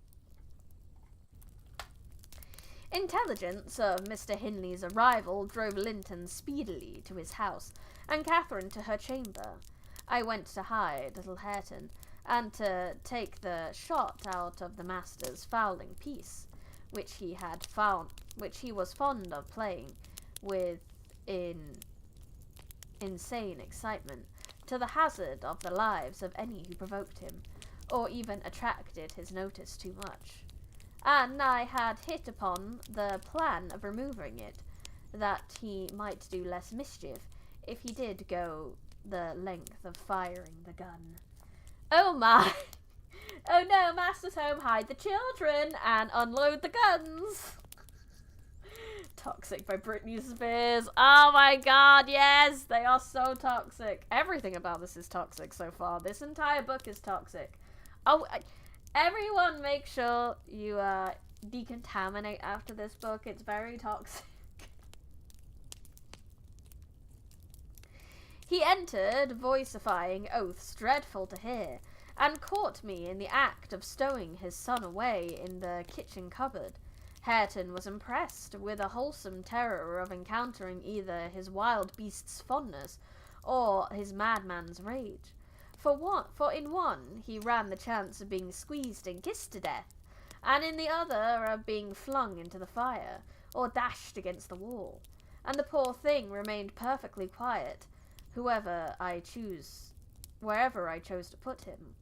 Intelligence of Mr. Hindley's arrival drove Linton speedily to his house, and Catherine to her chamber. I went to hide little Hareton, and to take the shot out of the master's fowling piece, which he was fond of playing with in insane excitement, to the hazard of the lives of any who provoked him, or even attracted his notice too much. And I had hit upon the plan of removing it, that he might do less mischief if he did go the length of firing the gun. Oh my! Oh no, Master's home, hide the children and unload the guns! Toxic by Britney Spears. Oh my god, yes! They are so toxic. Everything about this is toxic so far. This entire book is toxic. Oh, everyone make sure you decontaminate after this book. It's very toxic. He entered, vocifying oaths dreadful to hear, and caught me in the act of stowing his son away in the kitchen cupboard. Hareton was impressed with a wholesome terror of encountering either his wild beast's fondness or his madman's rage. For in one he ran the chance of being squeezed and kissed to death, and in the other of being flung into the fire, or dashed against the wall. And the poor thing remained perfectly quiet, wherever I chose to put him.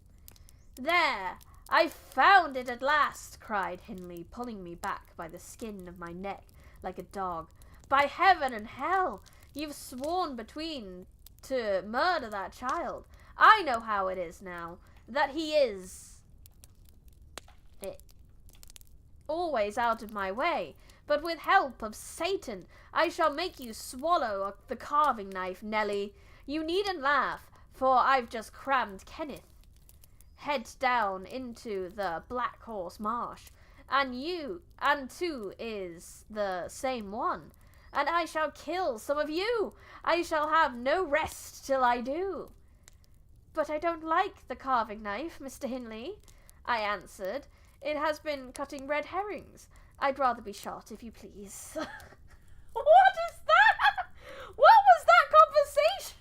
"There! I've found it at last!" cried Hindley, pulling me back by the skin of my neck like a dog. "By heaven and hell! You've sworn between to murder that child. I know how it is now, that he is always out of my way, but with help of Satan, I shall make you swallow the carving knife, Nelly. You needn't laugh, for I've just crammed Kenneth head down into the Black Horse Marsh, and two is the same one, and I shall kill some of you. I shall have no rest till I do." "But I don't like the carving knife, Mr. Hindley," I answered. "It has been cutting red herrings. I'd rather be shot, if you please." What is that? What was that conversation?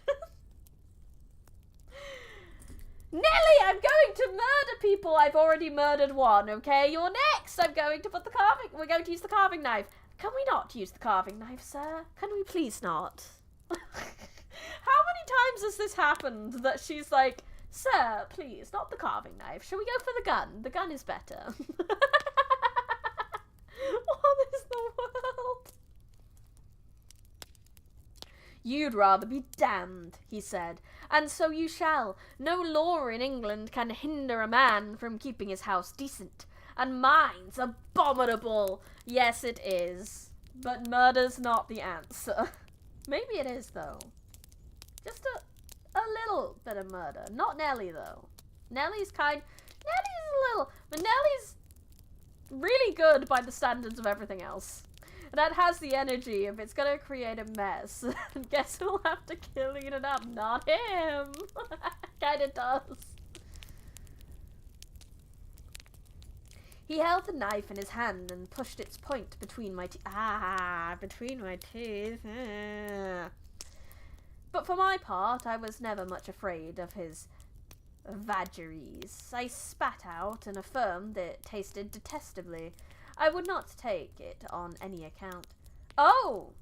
Nelly, I'm going to murder people. I've already murdered one, okay? You're next. We're going to use the carving knife. Can we not use the carving knife, sir? Can we please not? How many times has this happened that she's like, "Sir, please, not the carving knife. Shall we go for the gun? The gun is better." What is the world? You'd rather be damned, he said, and so you shall. No law in England can hinder a man from keeping his house decent. And mine's abominable. Yes, it is. But murder's not the answer. Maybe it is, though. Just a little bit of murder. Not Nelly, though. Nelly's a little, but Nelly's really good by the standards of everything else. That has the energy if it's gonna create a mess. Guess who'll have to clean it up? Not him. Kinda does. He held the knife in his hand and pushed its point between my teeth. Between my teeth. But for my part, I was never much afraid of his vagaries. I spat out and affirmed it tasted detestably. I would not take it on any account. Oh,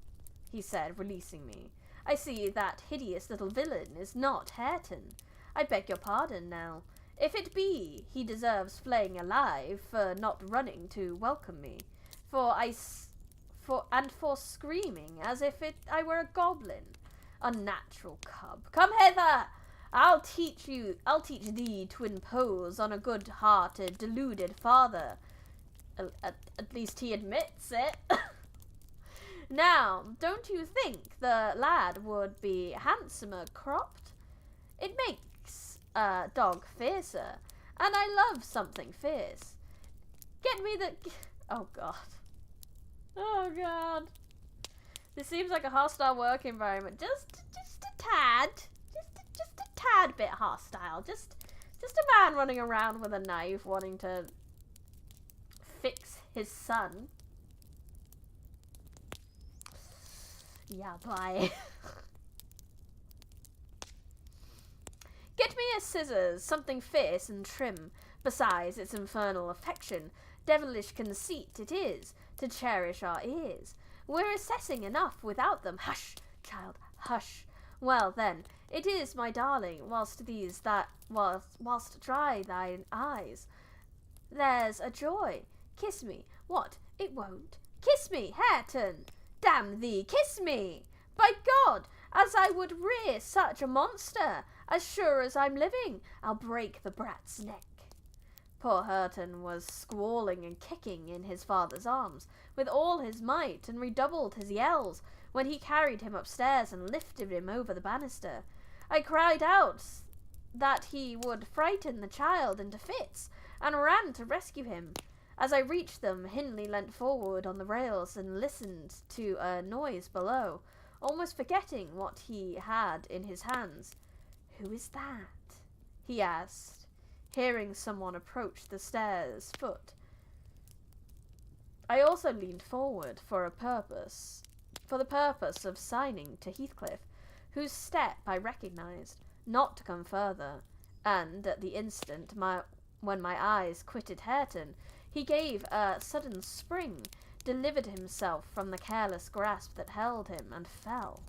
he said, releasing me. I see that hideous little villain is not Hareton. I beg your pardon now. If it be, he deserves flaying alive for not running to welcome me, for screaming as if I were a goblin. Unnatural cub, come hither! I'll teach thee to impose on a good-hearted, deluded father. At least he admits it. Now, don't you think the lad would be handsomer cropped? It makes a dog fiercer, and I love something fierce. Get me the... Oh, God. Oh, God. This seems like a hostile work environment. Just a tad. Just a tad bit hostile. Just a man running around with a knife wanting to fix his son. Yeah, bye. Get me a scissors, something fierce and trim. Besides its infernal affection, devilish conceit it is to cherish our ears. We're assessing enough without them. Hush, child, hush. Well then, it is, my darling, whilst dry thine eyes. There's a joy. Kiss me. What? It won't. Kiss me, Hareton. Damn thee, kiss me. By God, as I would rear such a monster, as sure as I'm living, I'll break the brat's neck. Poor Hareton was squalling and kicking in his father's arms with all his might, and redoubled his yells when he carried him upstairs and lifted him over the banister. I cried out that he would frighten the child into fits, and ran to rescue him. As I reached them, Hindley leant forward on the rails and listened to a noise below, almost forgetting what he had in his hands. "Who is that?" he asked, hearing someone approach the stairs foot. I also leaned forward for the purpose of signing to Heathcliff, whose step I recognised, not to come further, and at the instant when my eyes quitted Hareton, he gave a sudden spring, delivered himself from the careless grasp that held him, and fell.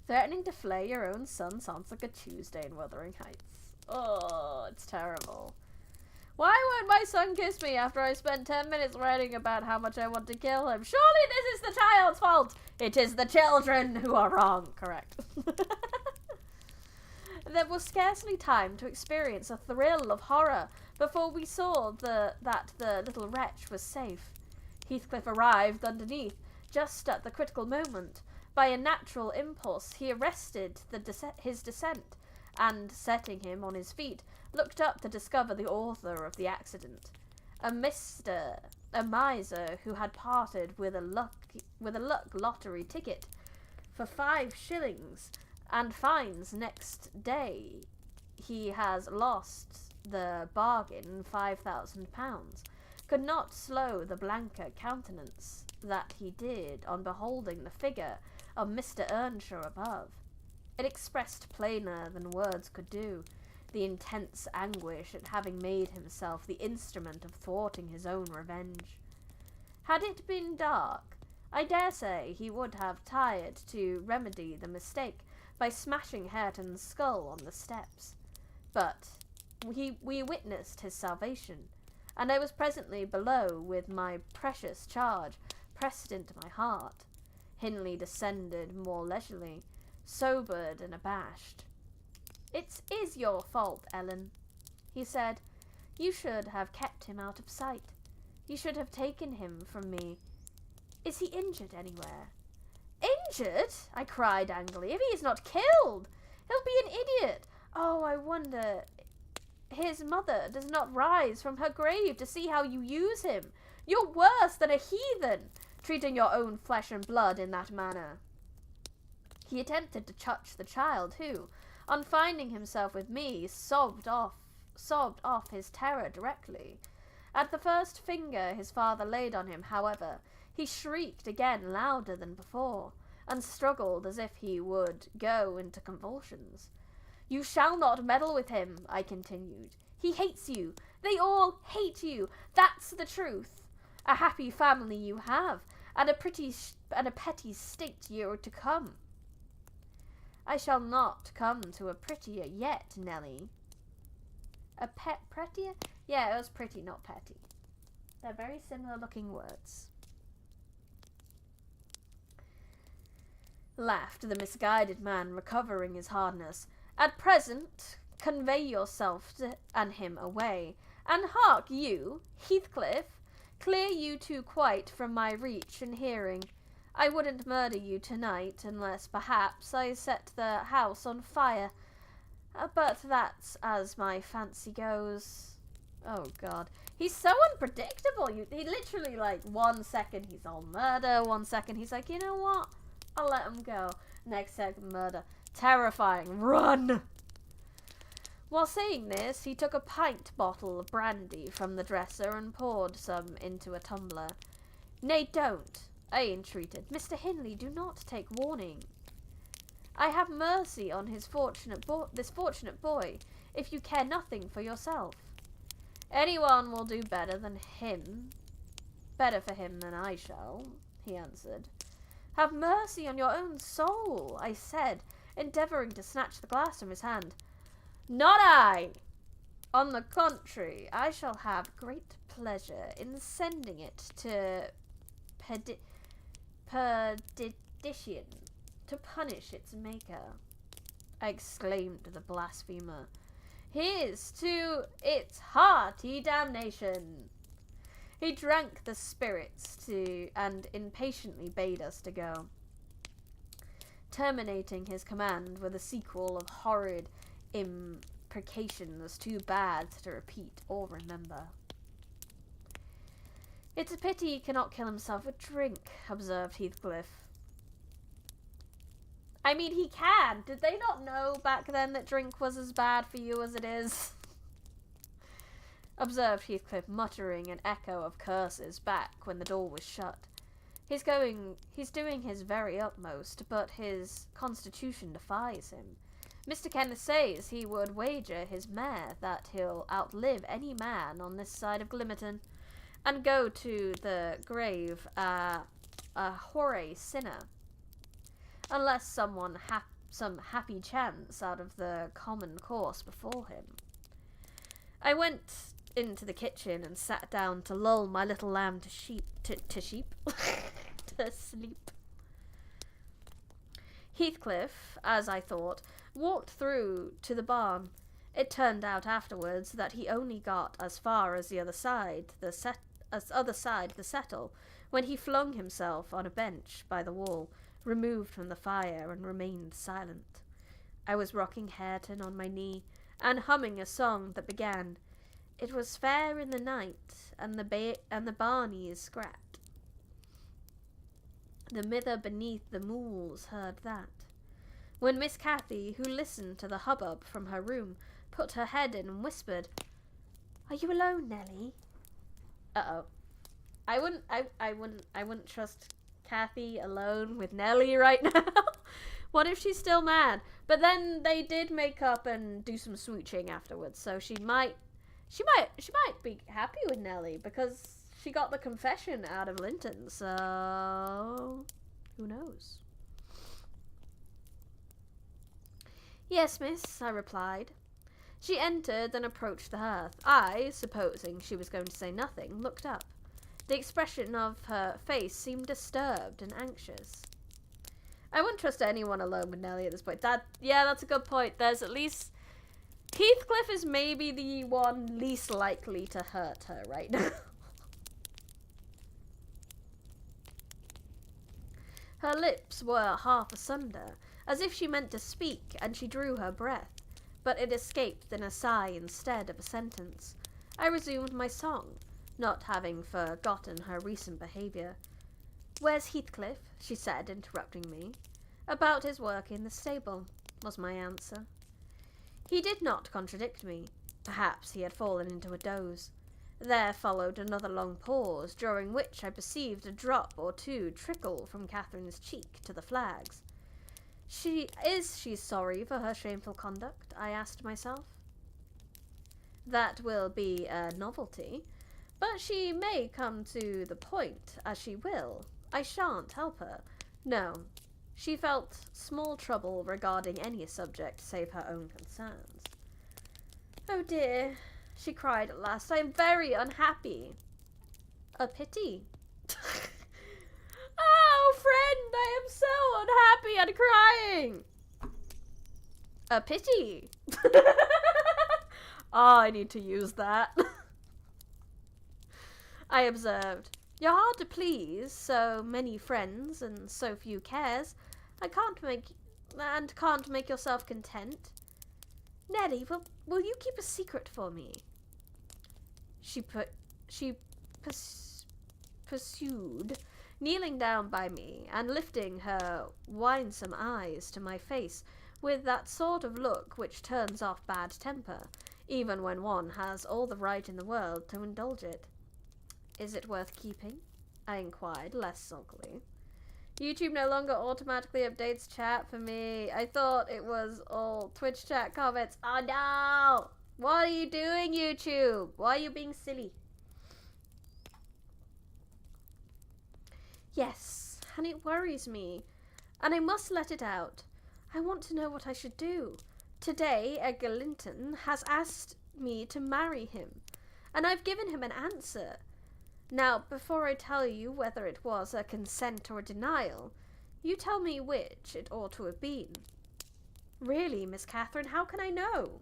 Threatening to flay your own son sounds like a Tuesday in Wuthering Heights. Oh, it's terrible. Why won't my son kiss me after I spent 10 minutes writing about how much I want to kill him? Surely this is the child's fault. It is the children who are wrong. Correct. There was scarcely time to experience a thrill of horror before we saw that the little wretch was safe. Heathcliff arrived underneath just at the critical moment. By a natural impulse, he arrested his descent, and, setting him on his feet, looked up to discover the author of the accident. A miser who had parted with a luck lottery ticket for 5 shillings, and finds next day he has lost the bargain £5,000, could not slow the blanker countenance that he did on beholding the figure of Mr. Earnshaw above. It expressed plainer than words could do the intense anguish at having made himself the instrument of thwarting his own revenge. Had it been dark, I dare say he would have tried to remedy the mistake by smashing Hareton's skull on the steps. But we witnessed his salvation, and I was presently below with my precious charge pressed into my heart. Hindley descended more leisurely, sobered and abashed. "It is your fault, Ellen," he said. "You should have kept him out of sight. You should have taken him from me. Is he injured anywhere?" "Injured?" I cried angrily. "If he is not killed, he'll be an idiot. Oh, I wonder his mother does not rise from her grave to see how you use him. You're worse than a heathen, treating your own flesh and blood in that manner." He attempted to touch the child, who, on finding himself with me, sobbed off his terror directly. At the first finger his father laid on him, however, he shrieked again louder than before, and struggled as if he would go into convulsions. "You shall not meddle with him," I continued. "He hates you. They all hate you. That's the truth. A happy family you have, and a petty state you're to come." "I shall not come to a prettier yet, Nelly." A prettier? Yeah, it was pretty, not petty. They're very similar looking words. Laughed the misguided man, recovering his hardness. "At present, convey yourself and him away. And hark you, Heathcliff, clear you two quite from my reach and hearing. I wouldn't murder you tonight, unless perhaps I set the house on fire. But that's as my fancy goes." Oh god. He's so unpredictable. He literally, like, 1 second he's all murder, 1 second he's like, you know what? I'll let him go. Next second, murder. Terrifying. Run! While saying this, he took a pint bottle of brandy from the dresser and poured some into a tumbler. "Nay, don't," I entreated. "Mr. Hindley, do not take warning. I have mercy on this fortunate boy, if you care nothing for yourself." "Anyone will do better for him than I shall," he answered. "Have mercy on your own soul," I said, endeavouring to snatch the glass from his hand. "Not I! On the contrary, I shall have great pleasure in sending it to perdition to punish its maker," I exclaimed to the blasphemer. "Here's to its hearty damnation." He drank the spirits and impatiently bade us to go, terminating his command with a sequel of horrid imprecations too bad to repeat or remember. "It's a pity he cannot kill himself with drink," observed Heathcliff. I mean, he can. Did they not know back then that drink was as bad for you as it is? Observed Heathcliff, muttering an echo of curses back when the door was shut. He's doing his very utmost, but his constitution defies him. Mr. Kenneth says he would wager his mare that he'll outlive any man on this side of Glimmerton, and go to the grave a hoary sinner, unless some happy chance out of the common course before him. I went into the kitchen and sat down to lull my little lamb to sleep. Heathcliff, as I thought, walked through to the barn. It turned out afterwards that he only got as far as the other side, the settle, when he flung himself on a bench by the wall, removed from the fire, and remained silent. I was rocking Hareton on my knee, and humming a song that began, "It was fair in the night, and the barnies scrat. The mither beneath the mools heard that," when Miss Cathy, who listened to the hubbub from her room, put her head in and whispered, "Are you alone, Nelly?" Uh-oh. I wouldn't trust Cathy alone with Nelly right now. What if she's still mad? But then they did make up and do some smooching afterwards, so she might be happy with Nelly because she got the confession out of Linton, so who knows? "Yes, miss," I replied. She entered and approached the hearth. I, supposing she was going to say nothing, looked up. The expression of her face seemed disturbed and anxious. I wouldn't trust anyone alone with Nelly at this point. That's a good point. There's at least... Heathcliff is maybe the one least likely to hurt her right now. Her lips were half asunder, as if she meant to speak, and she drew her breath, but it escaped in a sigh instead of a sentence. I resumed my song, not having forgotten her recent behaviour. "Where's Heathcliff?" she said, interrupting me. "About his work in the stable," was my answer. He did not contradict me. Perhaps he had fallen into a doze. There followed another long pause, during which I perceived a drop or two trickle from Catherine's cheek to the flags. Is she sorry for her shameful conduct? I asked myself. That will be a novelty, but she may come to the point as she will. I shan't help her. No, she felt small trouble regarding any subject save her own concerns. "Oh dear," she cried at last, "I am very unhappy." "A pity." "Oh, friend, I am so unhappy and crying." "A pity." Oh, I need to use that. I observed. "You're hard to please, so many friends and so few cares. Can't make yourself content. Nelly, will you keep a secret for me?" She pursued, kneeling down by me and lifting her winsome eyes to my face with that sort of look which turns off bad temper, even when one has all the right in the world to indulge it. "Is it worth keeping?" I inquired, less sulkily. "YouTube no longer automatically updates chat for me. I thought it was all Twitch chat comments. Oh no! What are you doing, YouTube? Why are you being silly?" "Yes, and it worries me, and I must let it out. I want to know what I should do. Today, Edgar Linton has asked me to marry him, and I've given him an answer. Now, before I tell you whether it was a consent or a denial, you tell me which it ought to have been." "Really, Miss Catherine, how can I know?"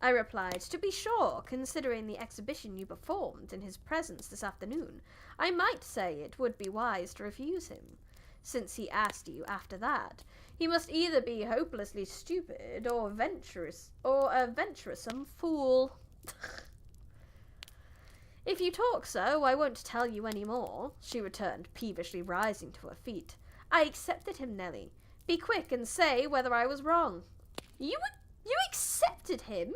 I replied. "To be sure, considering the exhibition you performed in his presence this afternoon, I might say it would be wise to refuse him. Since he asked you after that, he must either be hopelessly stupid or a venturesome fool." "If you talk so, I won't tell you any more," she returned, peevishly rising to her feet. "I accepted him, Nelly. Be quick and say whether I was wrong." You accepted him?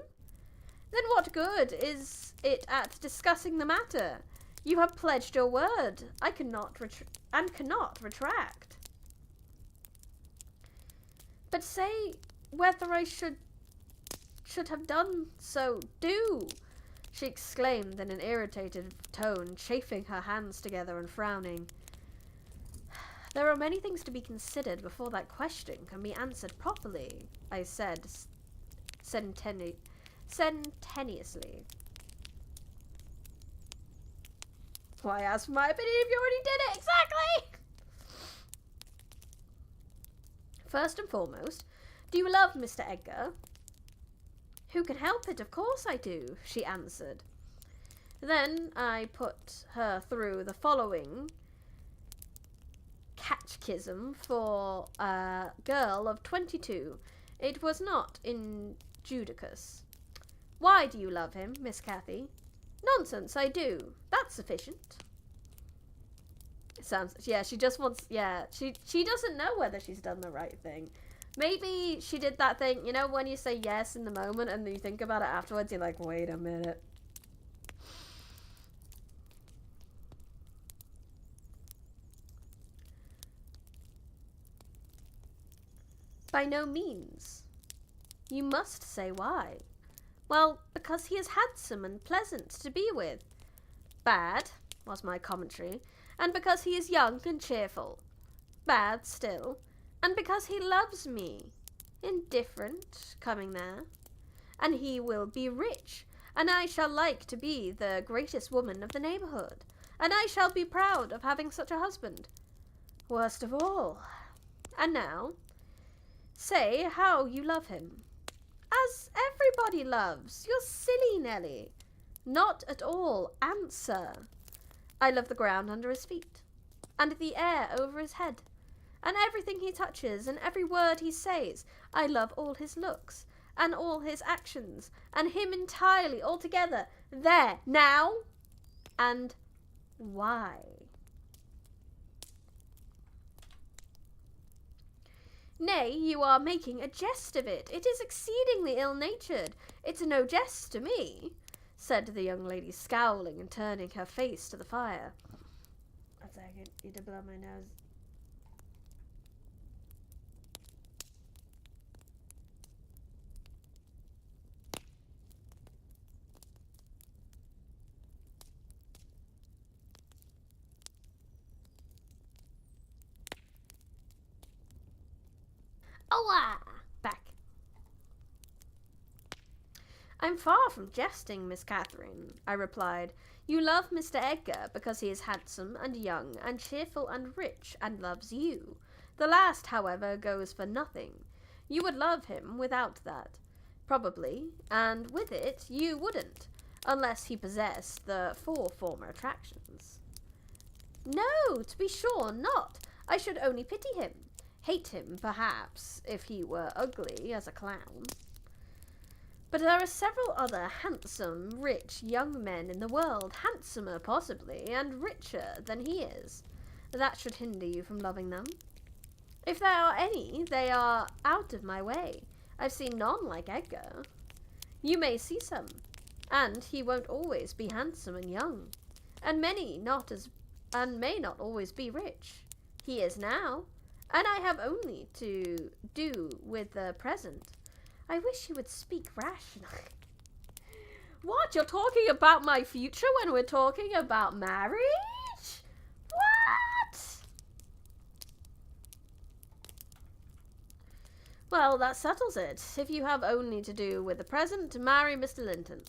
Then what good is it at discussing the matter? You have pledged your word. I cannot retract. But say whether I should have done so. Do!" she exclaimed in an irritated tone, chafing her hands together and frowning. "There are many things to be considered before that question can be answered properly," I said sententiously. "Why ask for my opinion if you already did it? Exactly!" "First and foremost, do you love Mr. Edgar?" "Who can help it? Of course I do," she answered. Then I put her through the following catechism for a girl of 22. It was not injudicious. "Why do you love him, Miss Cathy?" "Nonsense, I do. That's sufficient." She just wants, she doesn't know whether she's done the right thing. Maybe she did that thing, you know, when you say yes in the moment and then you think about it afterwards, you're like, wait a minute. "By no means." "You must say why." "Well, because he is handsome and pleasant to be with." "Bad," was my commentary. "And because he is young and cheerful." "Bad still." "And because he loves me." "Indifferent, coming there." "And he will be rich, and I shall like to be the greatest woman of the neighbourhood, and I shall be proud of having such a husband." "Worst of all, And now, say how you love him. As everybody loves. You're silly, Nelly. Not at all. Answer. I love the ground under his feet, and the air over his head, and everything he touches, and every word he says. I love all his looks, and all his actions, and him entirely, altogether. There, now. And why? Nay, you are making a jest of it. It is exceedingly ill-natured. It's no jest to me, said the young lady, scowling and turning her face to the fire. A second, you to blow my nose. Oh, back. I'm far from jesting, Miss Catherine, I replied. You love Mr. Edgar because he is handsome and young and cheerful and rich and loves you. The last, however, goes for nothing. You would love him without that, probably, and with it you wouldn't, unless he possessed the 4 former attractions. No, to be sure not. I should only pity him. Hate him, perhaps, if he were ugly as a clown. But there are several other handsome, rich young men in the world, handsomer possibly, and richer than he is. That should hinder you from loving them. If there are any, they are out of my way. I've seen none like Edgar. You may see some, and he won't always be handsome and young, and may not always be rich. He is now, and I have only to do with the present. I wish you would speak rationally. What? You're talking about my future when we're talking about marriage? What? Well, that settles it. If you have only to do with the present, marry Mr. Linton.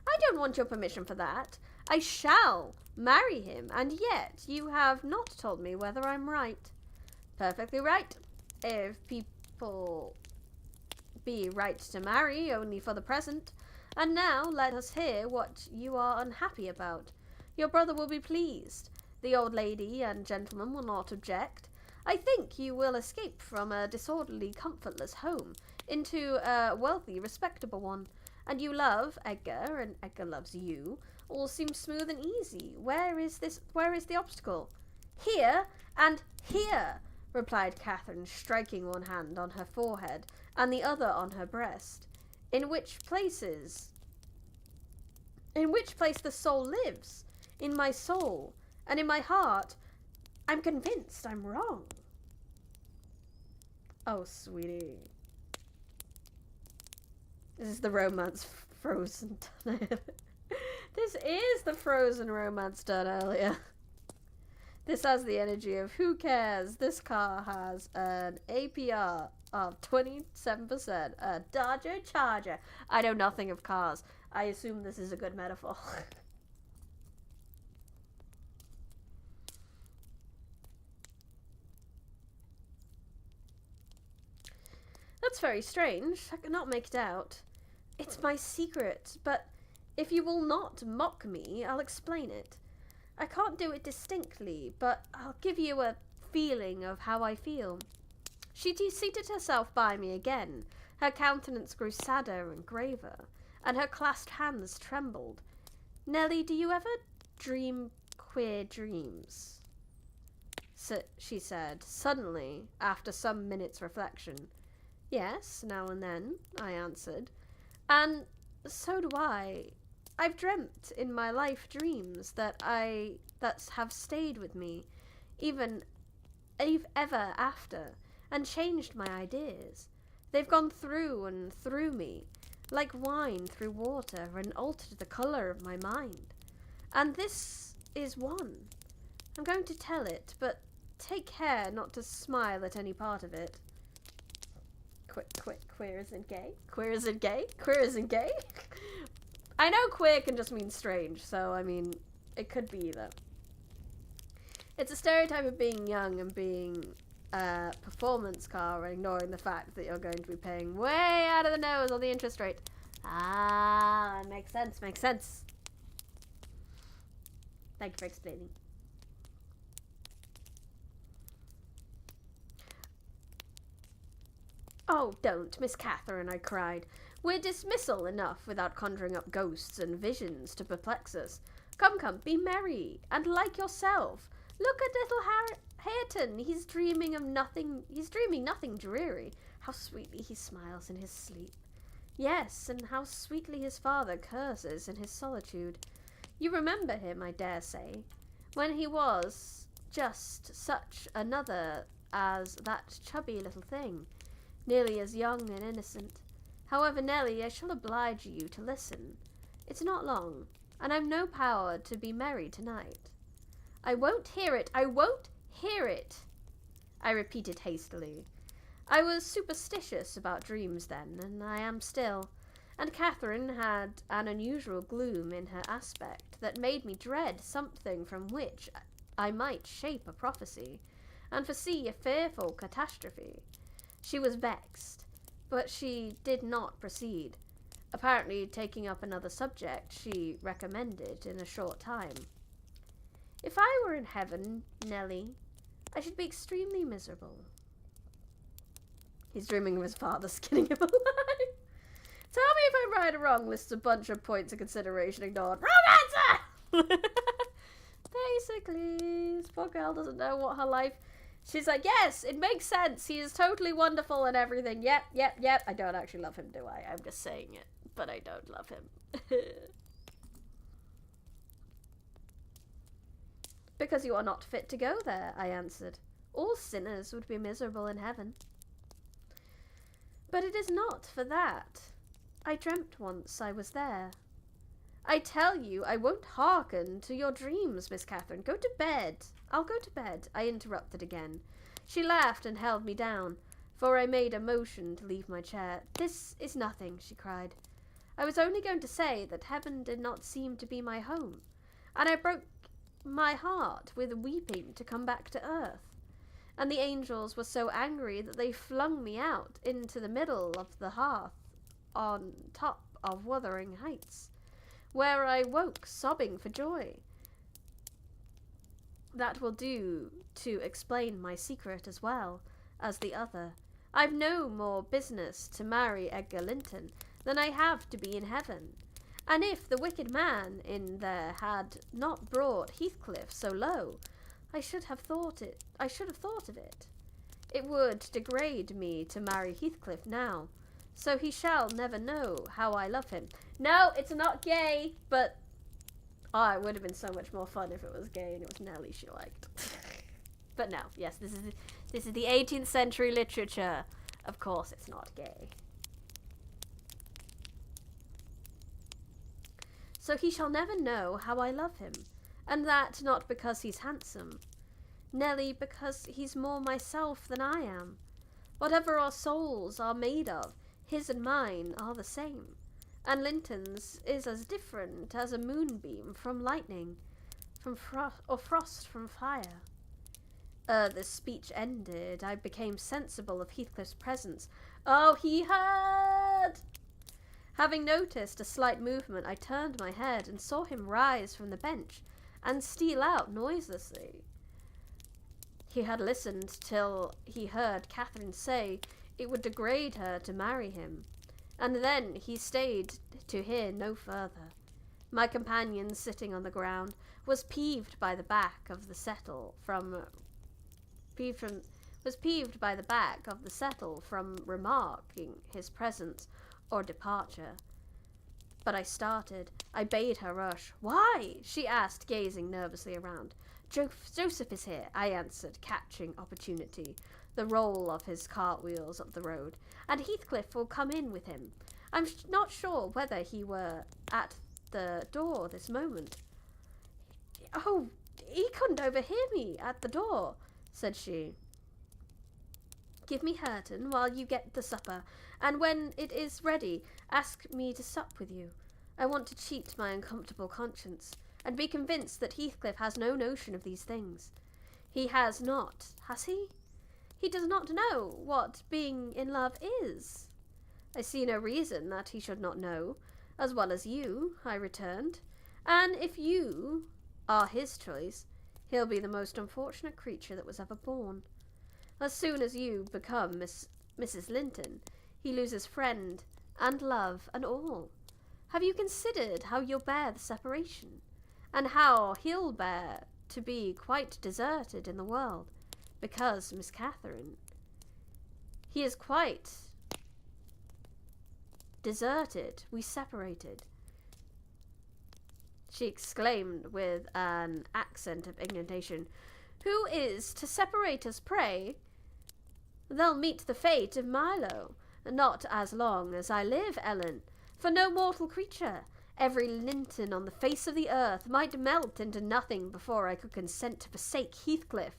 I don't want your permission for that. I shall marry him, and yet you have not told me whether I'm right. Perfectly right. If people be right to marry only for the present. And now let us hear what you are unhappy about. Your brother will be pleased. The old lady and gentleman will not object. I think you will escape from a disorderly, comfortless home into a wealthy, respectable one. And you love Edgar, and Edgar loves you. All seems smooth and easy. Where is the obstacle? Here and here, replied Catherine, striking one hand on her forehead and the other on her breast. In which place the soul lives? In my soul and in my heart. I'm convinced I'm wrong. Oh, sweetie. This is the romance Frozen done. This is the Frozen romance done earlier. This has the energy of who cares? This car has an APR of 27%. A Dodger Charger. I know nothing of cars. I assume this is a good metaphor. That's very strange. I cannot make it out. It's my secret, but if you will not mock me, I'll explain it. I can't do it distinctly, but I'll give you a feeling of how I feel. She seated herself by me again. Her countenance grew sadder and graver, and her clasped hands trembled. Nelly, do you ever dream queer dreams? She said, suddenly, after some minutes' reflection. Yes, now and then, I answered. And so do I. I've dreamt in my life dreams that have stayed with me, even ever after, and changed my ideas. They've gone through and through me, like wine through water, and altered the colour of my mind. And this is one. I'm going to tell it, but take care not to smile at any part of it. Queer isn't gay? Queer isn't gay? Queer isn't gay? I know queer can just mean strange, so, I mean, it could be either. It's a stereotype of being young and being performance car, ignoring the fact that you're going to be paying way out of the nose on the interest rate. Ah, makes sense, makes sense. Thank you for explaining. Oh, don't, Miss Catherine, I cried. We're dismissal enough without conjuring up ghosts and visions to perplex us. Come, come, be merry, and like yourself. Look at little Hareton. He's dreaming nothing dreary. How sweetly he smiles in his sleep. Yes, and how sweetly his father curses in his solitude. You remember him, I dare say, when he was just such another as that chubby little thing, nearly as young and innocent. However, Nelly, I shall oblige you to listen. It's not long, and I've no power to be merry tonight. I won't hear it, I won't hear it, I repeated hastily. I was superstitious about dreams then, and I am still, and Catherine had an unusual gloom in her aspect that made me dread something from which I might shape a prophecy, and foresee a fearful catastrophe. She was vexed, but she did not proceed, apparently taking up another subject she recommended in a short time. If I were in heaven, Nelly, I should be extremely miserable. He's dreaming of his father skinning him alive. Tell me if I'm right or wrong, lists a bunch of points of consideration ignored. Romancer! Basically, this poor girl doesn't know what her life... She's like, yes, it makes sense. He is totally wonderful and everything. Yep. I don't actually love him, do I? I'm just saying it, but I don't love him. Because you are not fit to go there, I answered. All sinners would be miserable in heaven. But it is not for that. I dreamt once I was there. I tell you, I won't hearken to your dreams, Miss Catherine. Go to bed. I'll go to bed, I interrupted again. She laughed and held me down, for I made a motion to leave my chair. This is nothing, she cried. I was only going to say that heaven did not seem to be my home, and I broke my heart with weeping to come back to earth. And the angels were so angry that they flung me out into the middle of the hearth on top of Wuthering Heights, where I woke sobbing for joy. That will do to explain my secret as well as the other. I've no more business to marry Edgar Linton than I have to be in heaven. And if the wicked man in there had not brought Heathcliff so low, I should have thought of it. It would degrade me to marry Heathcliff now, so he shall never know how I love him. No, it's not gay, but oh, it would have been so much more fun if it was gay and it was Nelly she liked. But no, yes, this is the 18th century literature. Of course, it's not gay. So he shall never know how I love him, and that not because he's handsome, Nelly, because he's more myself than I am. Whatever our souls are made of, his and mine are the same, and Linton's is as different as a moonbeam from lightning, from frost from fire. This speech ended, I became sensible of Heathcliff's presence. Oh, he heard! Having noticed a slight movement, I turned my head and saw him rise from the bench and steal out noiselessly. He had listened till he heard Catherine say it would degrade her to marry him, and then he stayed to hear no further. My companion, sitting on the ground, was peeved by the back of the settle from remarking his presence or departure. But I started. I bade her rush. Why? She asked, gazing nervously around. Joseph is here, I answered, catching opportunity, the roll of his cartwheels up the road, and Heathcliff will come in with him. I'm not sure whether he were at the door this moment. Oh, he couldn't overhear me at the door, said she. Give me Hareton while you get the supper, and when it is ready, ask me to sup with you. I want to cheat my uncomfortable conscience, and be convinced that Heathcliff has no notion of these things. He has not, has he? He does not know what being in love is. I see no reason that he should not know, as well as you, I returned. And if you are his choice, he'll be the most unfortunate creature that was ever born. As soon as you become Mrs. Linton, he loses friend and love and all. Have you considered how you'll bear the separation, and how he'll bear to be quite deserted in the world, because Miss Catherine, he is quite deserted, we separated, she exclaimed with an accent of indignation. Who is to separate us, pray? They'll meet the fate of Milo, not as long as I live, Ellen, for no mortal creature, every Linton on the face of the earth, might melt into nothing before I could consent to forsake Heathcliff.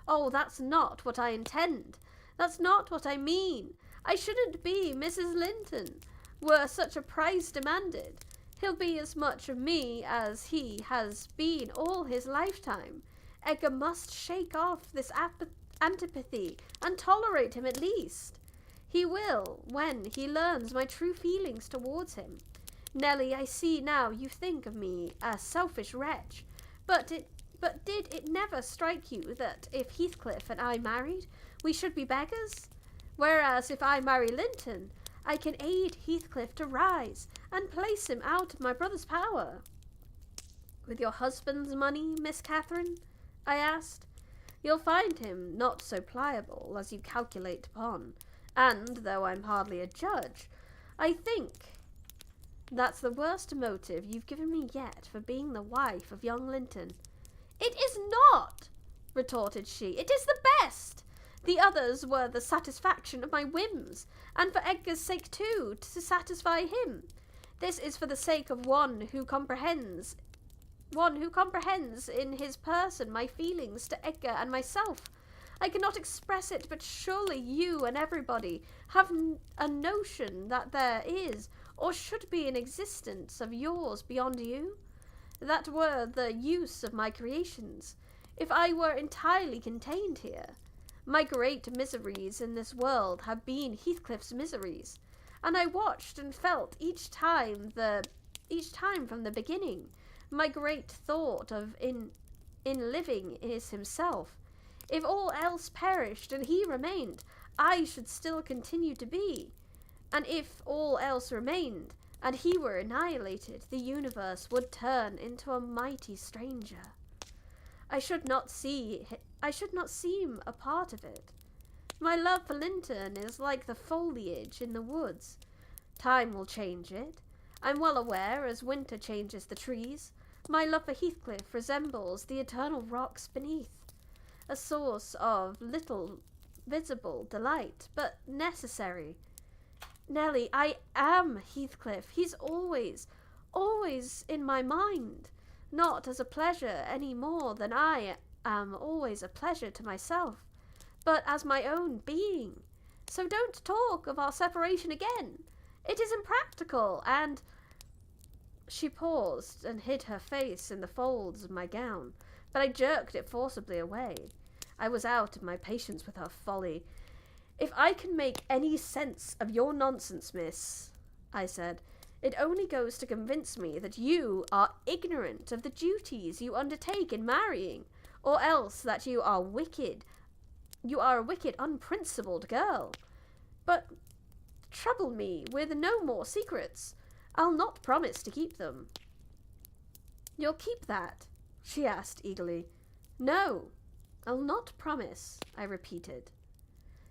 Oh, that's not what I intend. That's not what I mean. I shouldn't be Mrs. Linton, were such a price demanded. He'll be as much of me as he has been all his lifetime. Edgar must shake off this antipathy and tolerate him at least. He will, when he learns my true feelings towards him. Nelly, I see now you think of me a selfish wretch, but did it never strike you that if Heathcliff and I married, we should be beggars? Whereas if I marry Linton, I can aid Heathcliff to rise and place him out of my brother's power. With your husband's money, Miss Catherine? I asked. You'll find him not so pliable as you calculate upon, and, though I'm hardly a judge, I think that's the worst motive you've given me yet for being the wife of young Linton. It is not, retorted she. It is the best. The others were the satisfaction of my whims, and for Edgar's sake too, to satisfy him. This is for the sake of one who comprehends in his person my feelings to Edgar and myself. I cannot express it, but surely you and everybody have a notion that there is, or should be, an existence of yours beyond you. That were the use of my creations, if I were entirely contained here. My great miseries in this world have been Heathcliff's miseries, and I watched and felt each time from the beginning. My great thought of in living is himself. If all else perished and he remained, I should still continue to be. And if all else remained, and he were annihilated, the universe would turn into a mighty stranger. I should not seem a part of it. My love for Linton is like the foliage in the woods. Time will change it. I'm well aware, as winter changes the trees. My love for Heathcliff resembles the eternal rocks beneath, a source of little visible delight, but necessary. Nelly, I am Heathcliff. He's always in my mind, not as a pleasure any more than I am always a pleasure to myself, but as my own being. So don't talk of our separation again. It is impractical, and... She paused and hid her face in the folds of my gown, but I jerked it forcibly away. I was out of my patience with her folly. If I can make any sense of your nonsense, miss, I said, it only goes to convince me that you are ignorant of the duties you undertake in marrying, or else that you are wicked. You are a wicked, unprincipled girl. But trouble me with no more secrets. I'll not promise to keep them. You'll keep that? She asked eagerly. No, I'll not promise, I repeated.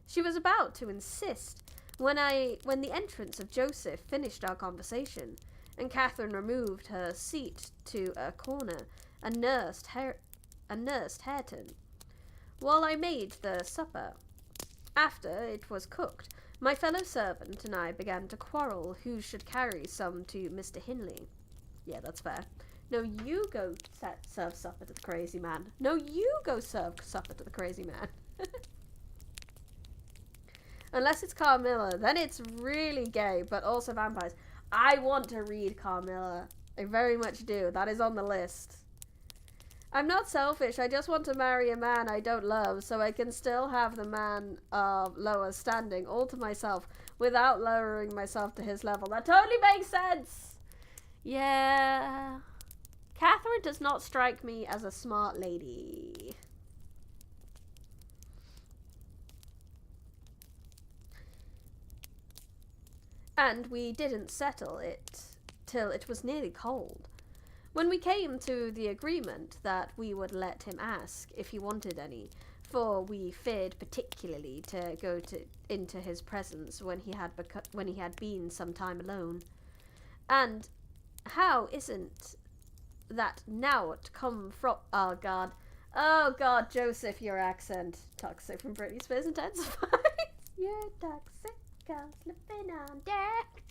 She was about to insist when the entrance of Joseph finished our conversation, and Catherine removed her seat to a corner and nursed Hareton, while I made the supper. After it was cooked, my fellow servant and I began to quarrel who should carry some to Mr. Hindley. Yeah, that's fair. No, you go serve supper to the crazy man. No, you go serve supper to the crazy man. Unless it's Carmilla, then it's really gay, but also vampires. I want to read Carmilla. I very much do. That is on the list. I'm not selfish. I just want to marry a man I don't love so I can still have the man of lower standing all to myself without lowering myself to his level. That totally makes sense. Yeah. Catherine does not strike me as a smart lady. And we didn't settle it till it was nearly cold. When we came to the agreement that we would let him ask if he wanted any, for we feared particularly to go into his presence when he had been some time alone. And how isn't that nowt come from? Oh God, Joseph, your accent toxic from Britney Spears intensifies. You're toxic, I'm slipping on deck.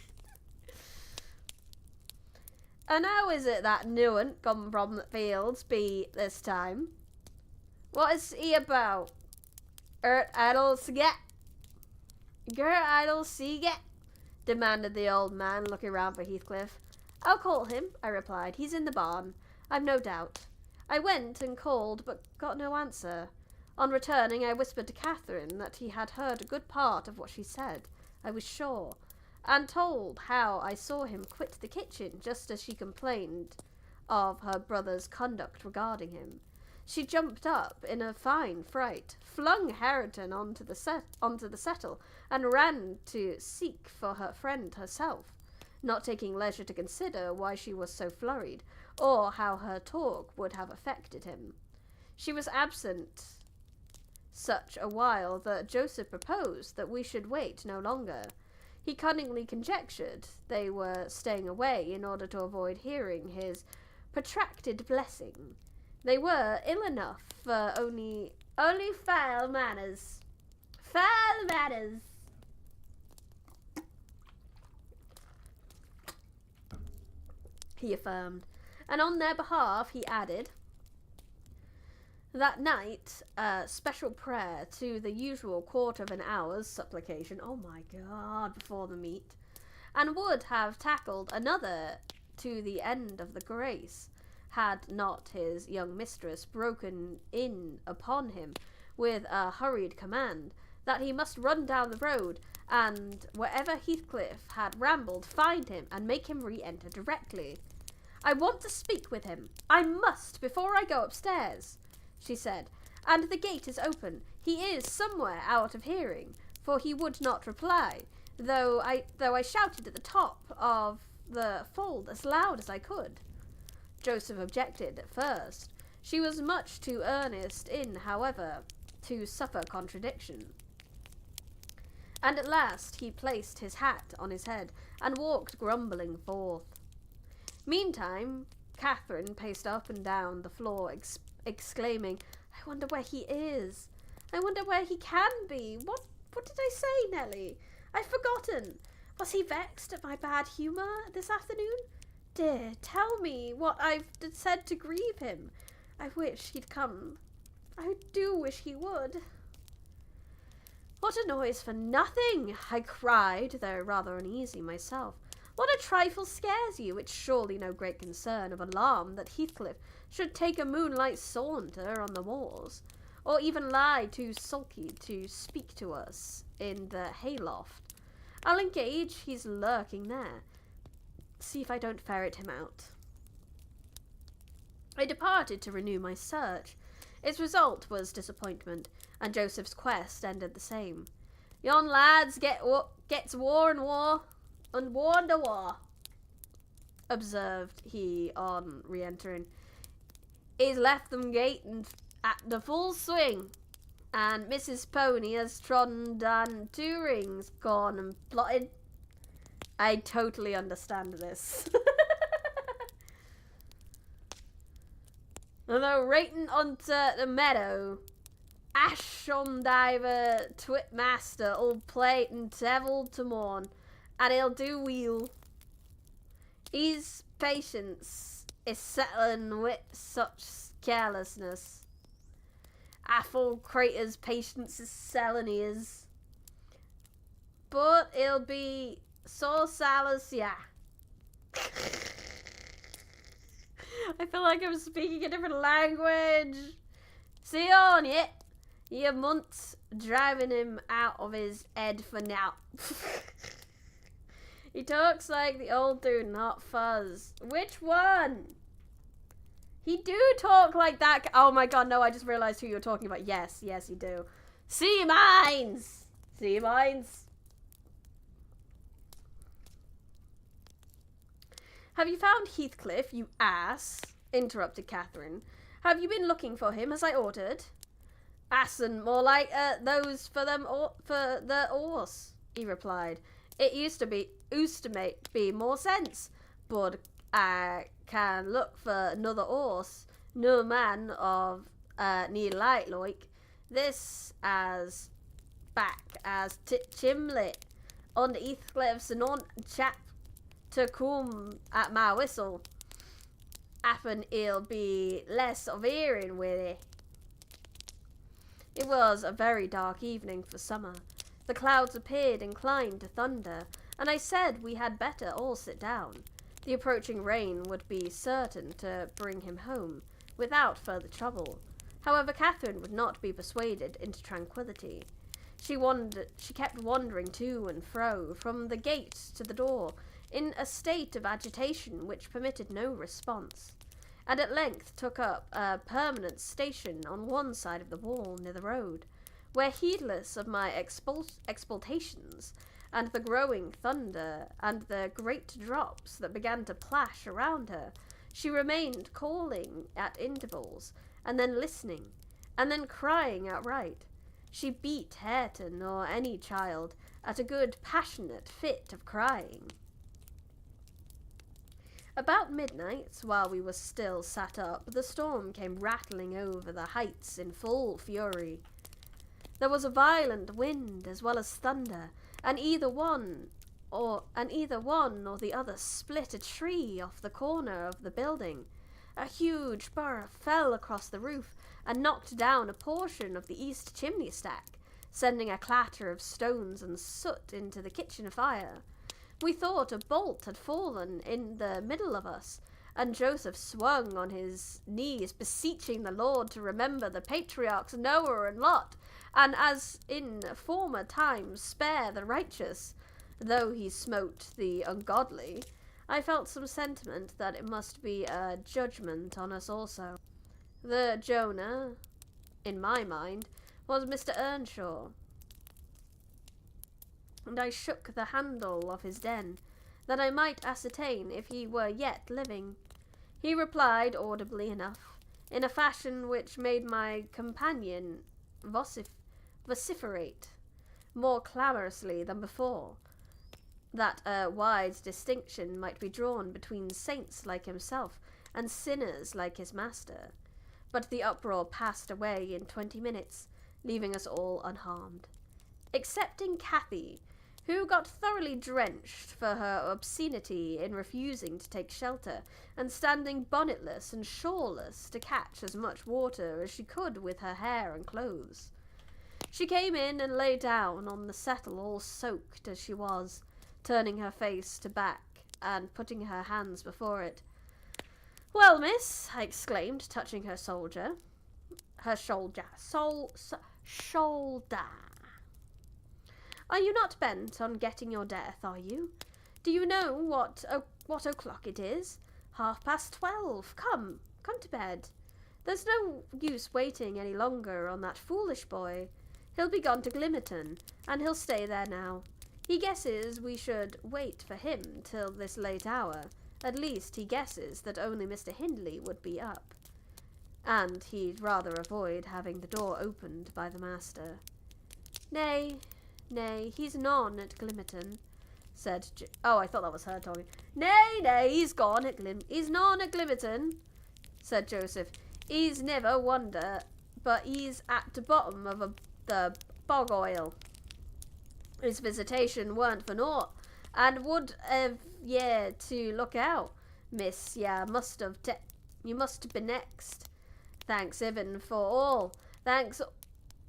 And how is it that newant come from the fields be this time? What is he about? Idle get? Idle get? Demanded the old man, looking round for Heathcliff. I'll call him, I replied. He's in the barn, I've no doubt. I went and called, but got no answer. On returning, I whispered to Catherine that he had heard a good part of what she said, I was sure, and told how I saw him quit the kitchen just as she complained of her brother's conduct regarding him. She jumped up in a fine fright, flung Hareton onto the settle, and ran to seek for her friend herself, not taking leisure to consider why she was so flurried, or how her talk would have affected him. She was absent such a while that Joseph proposed that we should wait no longer. He cunningly conjectured they were staying away in order to avoid hearing his protracted blessing. They were ill enough for only foul manners. Foul manners! He affirmed, and on their behalf he added, that night, a special prayer to the usual quarter of an hour's supplication, oh my God, before the meat, and would have tackled another to the end of the grace, had not his young mistress broken in upon him with a hurried command that he must run down the road, and wherever Heathcliff had rambled, find him and make him re-enter directly. I want to speak with him. I must, before I go upstairs, she said, and the gate is open. He is somewhere out of hearing, for he would not reply, though I shouted at the top of the fold as loud as I could. Joseph objected at first. She was much too earnest in, however, to suffer contradiction. And at last he placed his hat on his head and walked grumbling forth. Meantime, Catherine paced up and down the floor, exclaiming, I wonder where he is. I wonder where he can be. What did I say, Nelly? I've forgotten. Was he vexed at my bad humour this afternoon? Dear, tell me what I've said to grieve him. I wish he'd come. I do wish he would. What a noise for nothing, I cried, though rather uneasy myself. What a trifle scares you? It's surely no great concern of alarm that Heathcliff should take a moonlight saunter on the moors, or even lie too sulky to speak to us in the hayloft. I'll engage he's lurking there. See if I don't ferret him out. I departed to renew my search. Its result was disappointment, and Joseph's quest ended the same. Yon lads gets war and war, and war and war, observed he on re-entering. He's left them gate and at the full swing, and Mrs. Pony has trodden down 2 rings, gone and plotted. I totally understand this. Although rating onto the meadow, Ash on diver, twit master, all play and devil to morn, and he'll do weel. His patience is settling with such carelessness. Athol Crater's patience is selling his. But he'll be so salus, yeah. I feel like I'm speaking a different language. See on it. You months driving him out of his head for now. He talks like the old dude, not Fuzz. Which one? He do talk like that. Oh my god, no, I just realized who you're talking about. Yes, you do. Sea mines! Sea mines. Have you found Heathcliff, you ass? Interrupted Catherine. Have you been looking for him as I ordered? Assen, more like those for the horse, he replied. It used to be more sense, but I can look for another horse. No man of need light like this as back as chimley on the Heathcliff's and on chap to come at my whistle. Happen he'll be less of hearing with it. It was a very dark evening for summer. The clouds appeared inclined to thunder, and I said we had better all sit down. The approaching rain would be certain to bring him home, without further trouble. However, Catherine would not be persuaded into tranquillity. She kept wandering to and fro, from the gate to the door, in a state of agitation which permitted no response, and at length took up a permanent station on one side of the wall near the road, where, heedless of my exultations and the growing thunder and the great drops that began to plash around her, she remained calling at intervals, and then listening, and then crying outright. She beat Hareton or any child at a good passionate fit of crying. About midnight, while we were still sat up, the storm came rattling over the heights in full fury. There was a violent wind as well as thunder, and either one or the other split a tree off the corner of the building. A huge burr fell across the roof and knocked down a portion of the east chimney stack, sending a clatter of stones and soot into the kitchen fire. We thought a bolt had fallen in the middle of us, and Joseph swung on his knees, beseeching the Lord to remember the patriarchs Noah and Lot, and as in former times spare the righteous, though he smote the ungodly. I felt some sentiment that it must be a judgment on us also. The Jonah, in my mind, was Mr. Earnshaw, and I shook the handle of his den, that I might ascertain if he were yet living. He replied audibly enough, in a fashion which made my companion vociferate more clamorously than before, that a wide distinction might be drawn between saints like himself and sinners like his master. But the uproar passed away in 20 minutes, leaving us all unharmed, excepting Cathy, who got thoroughly drenched for her obscenity in refusing to take shelter, and standing bonnetless and shawlless to catch as much water as she could with her hair and clothes. She came in and lay down on the settle all soaked as she was, turning her face to back and putting her hands before it. "Well, miss," I exclaimed, touching her shoulder. "Are you not bent on getting your death, are you? Do you know what o'clock it is? 12:30. Come to bed. There's no use waiting any longer on that foolish boy. He'll be gone to Glimmerton, and he'll stay there now. He guesses we should wait for him till this late hour. At least he guesses that only Mr. Hindley would be up, and he'd rather avoid having the door opened by the master." Nay, he's none at Glimmerton," said Oh, I thought that was her talking. Nay, he's none at Glimmerton," said Joseph. "He's never wonder, but he's at the bottom of the bog oil. His visitation weren't for naught, and would have ye to look out, miss. You must be next. Thanks heaven for all. Thanks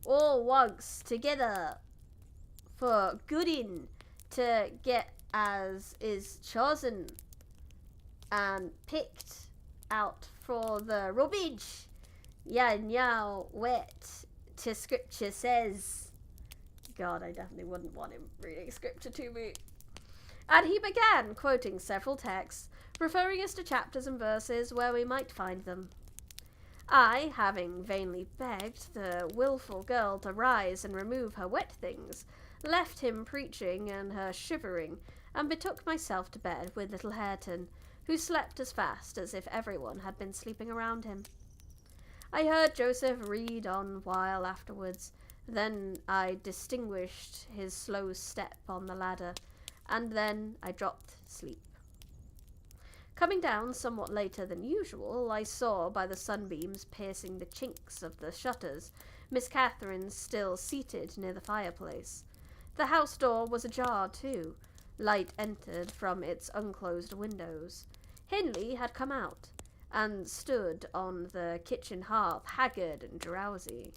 all once together for goodin to get as is chosen and picked out for the rubbish. Yeah, now wet to scripture says. God, I definitely wouldn't want him reading scripture to me. And he began quoting several texts, referring us to chapters and verses where we might find them. I, having vainly begged the wilful girl to rise and remove her wet things, left him preaching and her shivering, and betook myself to bed with little Hareton, who slept as fast as if everyone had been sleeping around him. I heard Joseph read on while afterwards. Then I distinguished his slow step on the ladder, and then I dropped asleep. Coming down somewhat later than usual, I saw by the sunbeams piercing the chinks of the shutters Miss Catherine still seated near the fireplace. The house door was ajar too. Light entered from its unclosed windows. Hindley had come out, and stood on the kitchen hearth, haggard and drowsy.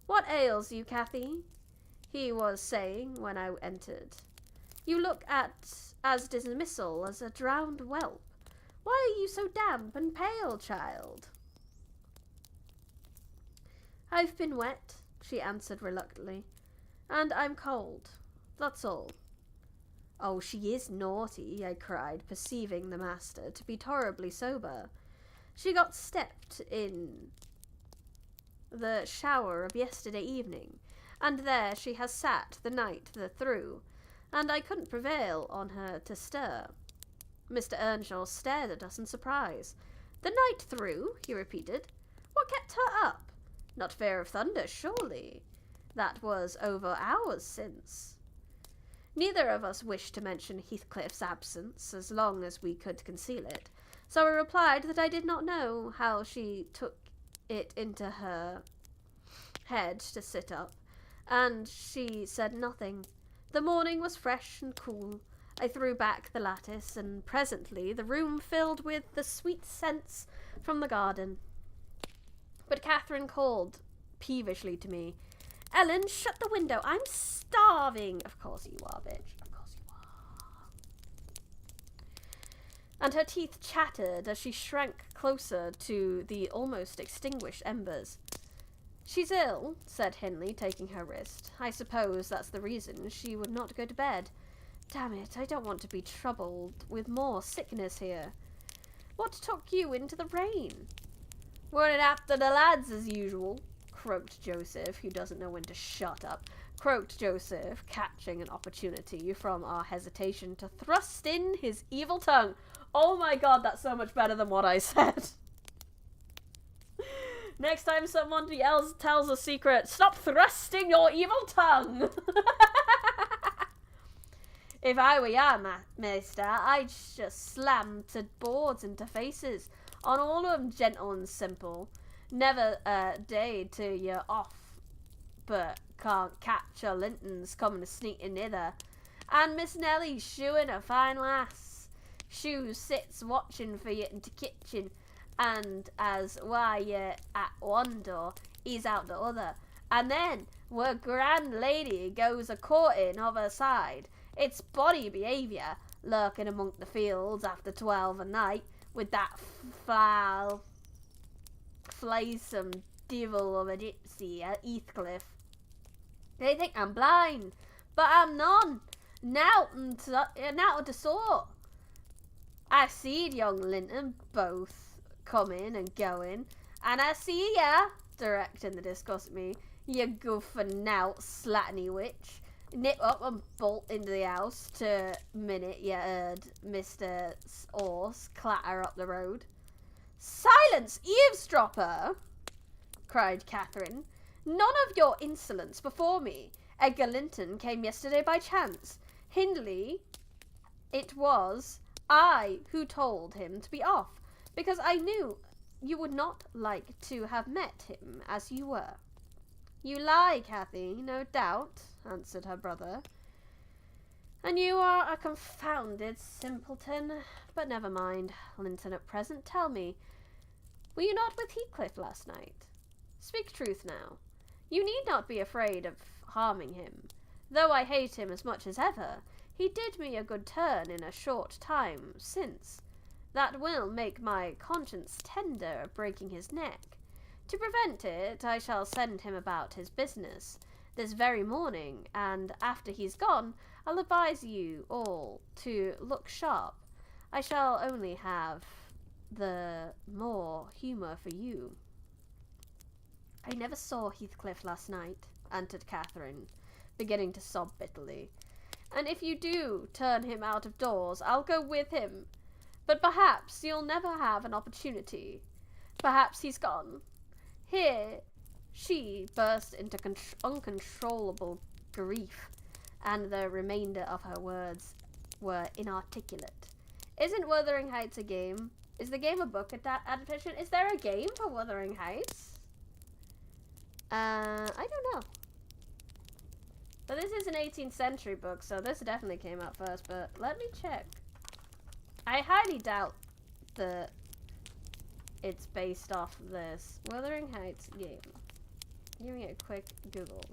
"What ails you, Cathy?" he was saying when I entered. "You look as dismissal as a drowned whelp. Why are you so damp and pale, child?" "I've been wet," she answered reluctantly, "and I'm cold. That's all." "Oh, she is naughty," I cried, perceiving the master to be tolerably sober. "She got stepped in the shower of yesterday evening, and there she has sat the night through, and I couldn't prevail on her to stir." Mr. Earnshaw stared at us in surprise. "The night through?" he repeated. "What kept her up? Not fear of thunder, surely? That was over hours since." Neither of us wished to mention Heathcliff's absence, as long as we could conceal it, so I replied that I did not know how she took it into her head to sit up, and she said nothing. The morning was fresh and cool. I threw back the lattice, and presently the room filled with the sweet scents from the garden. But Catherine called peevishly to me, "Ellen, shut the window. I'm starving." "Of course you are, bitch. Of course you are." And her teeth chattered as she shrank closer to the almost extinguished embers. "She's ill," said Hindley, taking her wrist. "I suppose that's the reason she would not go to bed. Damn it, I don't want to be troubled with more sickness here. What took you into the rain?" "Running after the lads as usual," croaked Joseph, who doesn't know when to shut up. Croaked Joseph, catching an opportunity from our hesitation to thrust in his evil tongue. Oh my god, that's so much better than what I said. Next time someone else tells a secret, stop thrusting your evil tongue. If I were ya, mister, I'd just slam to boards into faces on all of 'em, gentle and simple. Never a day till you're off, but can't catch your lintons coming to sneaking hither. And Miss Nelly shoeing a fine lass. Shoe sits watching for you in the kitchen, and as while you're at one door, he's out the other. And then, where grand lady goes a-courting of her side, it's body behaviour, lurking among the fields after 12 a night, with that foul, flaysome devil of a gypsy at Heathcliff. They think I'm blind, but I'm none. Nowt of the sort. I seed young Linton both coming and going, and I see ya, directing the discuss at me, you good for nowt slatteny witch. Nip up and bolt into the house to minute you heard Mr. Horse clatter up the road. Silence, eavesdropper! Cried Catherine. None of your insolence before me. Edgar Linton came yesterday by chance. Hindley, it was I who told him to be off, because I knew you would not like to have met him as you were. You lie, Cathy, no doubt, answered her brother. And you are a confounded simpleton. But never mind, Linton at present. Tell me, were you not with Heathcliff last night? Speak truth now. You need not be afraid of harming him. Though I hate him as much as ever, he did me a good turn in a short time since. that will make my conscience tender of breaking his neck. To prevent it, I shall send him about his business this very morning, and after he's gone, I'll advise you all to look sharp. I shall only have the more humour for you." "I never saw Heathcliff last night," answered Catherine, beginning to sob bitterly. "And if you do turn him out of doors, I'll go with him. But perhaps you'll never have an opportunity. Perhaps he's gone." Here she burst into uncontrollable grief, and the remainder of her words were inarticulate. "Isn't Wuthering Heights a game? Is the game a book adaptation? Is there a game for Wuthering Heights? I don't know. But this is an 18th century book, so this definitely came out first, but let me check. I highly doubt that it's based off this. Wuthering Heights game. Give me a quick Google.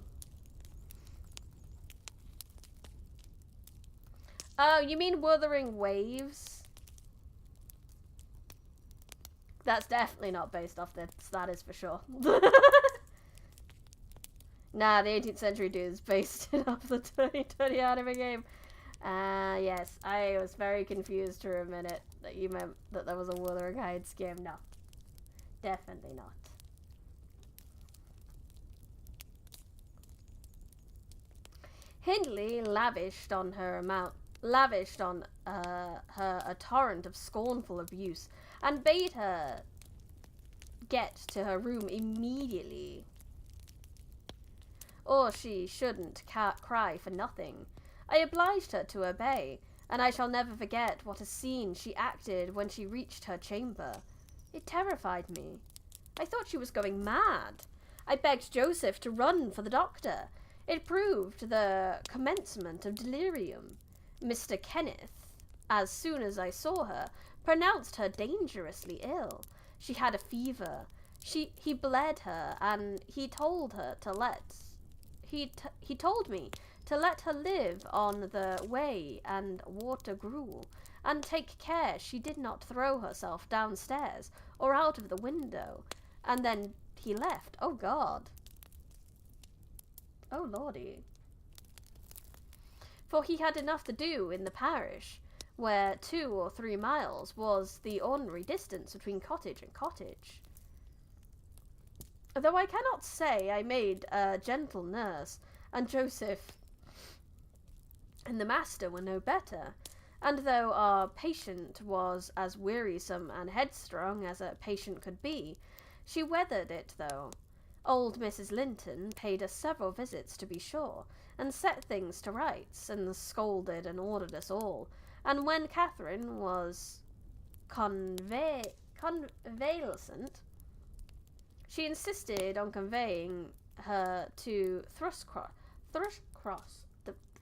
Oh, you mean Wuthering Waves? That's definitely not based off this, that is for sure. Nah, the 18th century dude is based off the 2020 anime game. Yes, I was very confused for a minute that you meant that there was a Wuthering Heights game. No, definitely not. Hindley lavished on her a torrent of scornful abuse and bade her get to her room immediately, or she shouldn't cry for nothing. I obliged her to obey, and I shall never forget what a scene she acted when she reached her chamber. It terrified me. I thought she was going mad. I begged Joseph to run for the doctor. It proved the commencement of delirium. Mr. Kenneth, as soon as I saw her, pronounced her dangerously ill. She had a fever. He bled her, and he told her to he told me to let her live on the whey and water gruel, and take care she did not throw herself downstairs or out of the window. And then he left. Oh, God. Oh, Lordy. For he had enough to do in the parish, where 2 or 3 miles was the ordinary distance between cottage and cottage. Though I cannot say I made a gentle nurse, and Joseph and the master were no better, and though our patient was as wearisome and headstrong as a patient could be, she weathered it, though. Old Mrs. Linton paid us several visits, to be sure, and set things to rights, and scolded and ordered us all, and when Catherine was convalescent, she insisted on conveying her to Thrushcross,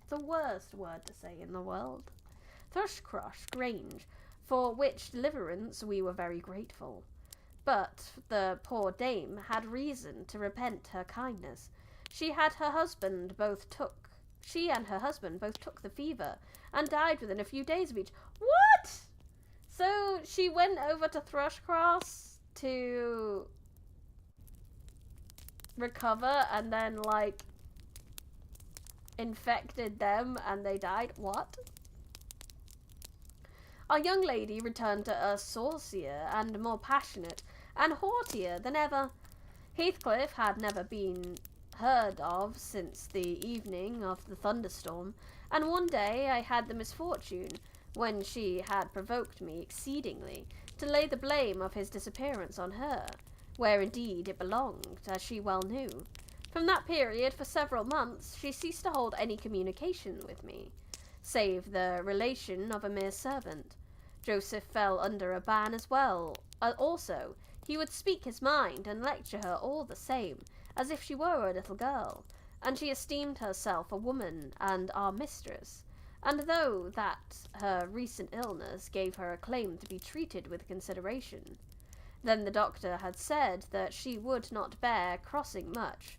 the worst word to say in the world, Thrushcross Grange, for which deliverance we were very grateful. But the poor dame had reason to repent her kindness. She and her husband both took the fever, and died within a few days of each. What? So she went over to Thrushcross to recover, and then, like, infected them, and they died? What? Our young lady returned to us saucier and more passionate and haughtier than ever. Heathcliff had never been heard of since the evening of the thunderstorm, and one day I had the misfortune, when she had provoked me exceedingly, to lay the blame of his disappearance on her, where indeed it belonged, as she well knew. From that period, for several months, she ceased to hold any communication with me, save the relation of a mere servant. Joseph fell under a ban as well. Also, he would speak his mind and lecture her all the same, as if she were a little girl, and she esteemed herself a woman and our mistress, and though that her recent illness gave her a claim to be treated with consideration. Then the doctor had said that she would not bear crossing much.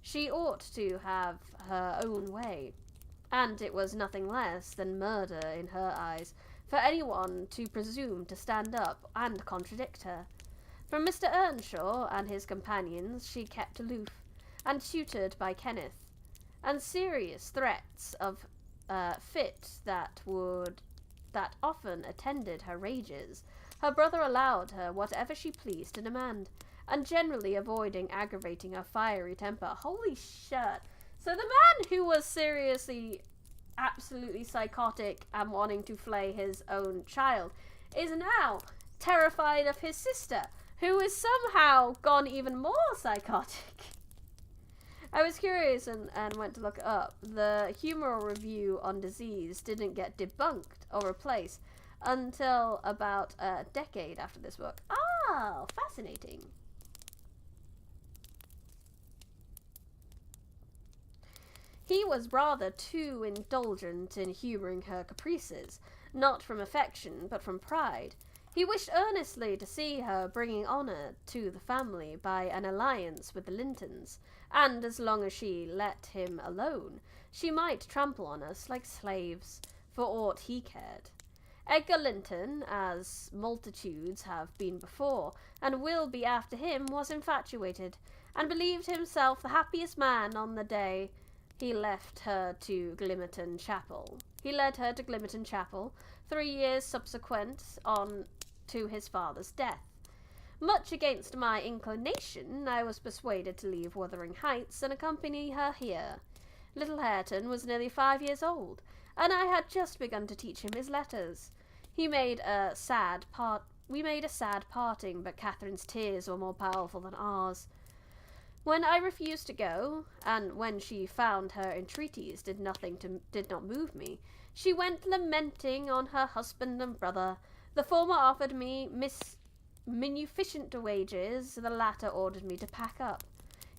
She ought to have her own way, and it was nothing less than murder in her eyes for anyone to presume to stand up and contradict her. From Mr. Earnshaw and his companions she kept aloof, and tutored by Kenneth, and serious threats of fit that often attended her rages. Her brother allowed her whatever she pleased to demand, and generally avoiding aggravating her fiery temper. Holy shit. So the man who was seriously, absolutely psychotic and wanting to flay his own child is now terrified of his sister, who is somehow gone even more psychotic. I was curious and went to look it up. The humoral review on disease didn't get debunked or replaced until about a decade after this book. Oh, fascinating. He was rather too indulgent in humouring her caprices, not from affection, but from pride. He wished earnestly to see her bringing honour to the family by an alliance with the Lintons, and as long as she let him alone, she might trample on us like slaves, for aught he cared. Edgar Linton, as multitudes have been before, and will be after him, was infatuated, and believed himself the happiest man on the day he left her to Glimmerton Chapel. He led her to Glimmerton Chapel 3 years subsequent on to his father's death. Much against my inclination, I was persuaded to leave Wuthering Heights and accompany her here. Little Hareton was nearly 5 years old, and I had just begun to teach him his letters. We made a sad parting, but Catherine's tears were more powerful than ours. When I refused to go, and when she found her entreaties did not move me, she went lamenting on her husband and brother. The former offered me munificent wages, the latter ordered me to pack up.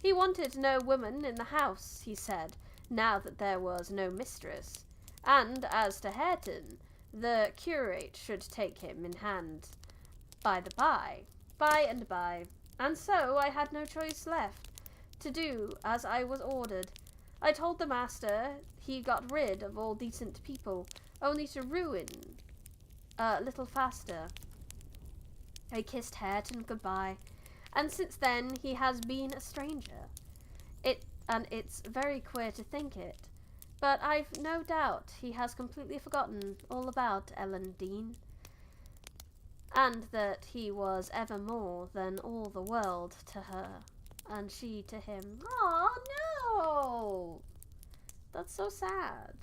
He wanted no woman in the house, he said, now that there was no mistress. And as to Hareton, the curate should take him in hand by and by. And so I had no choice left to do as I was ordered. I told the master he got rid of all decent people, only to ruin a little faster. I kissed Hareton goodbye, and since then he has been a stranger. It's very queer to think it, but I've no doubt he has completely forgotten all about Ellen Dean, and that he was ever more than all the world to her, and she to him. Oh no! That's so sad.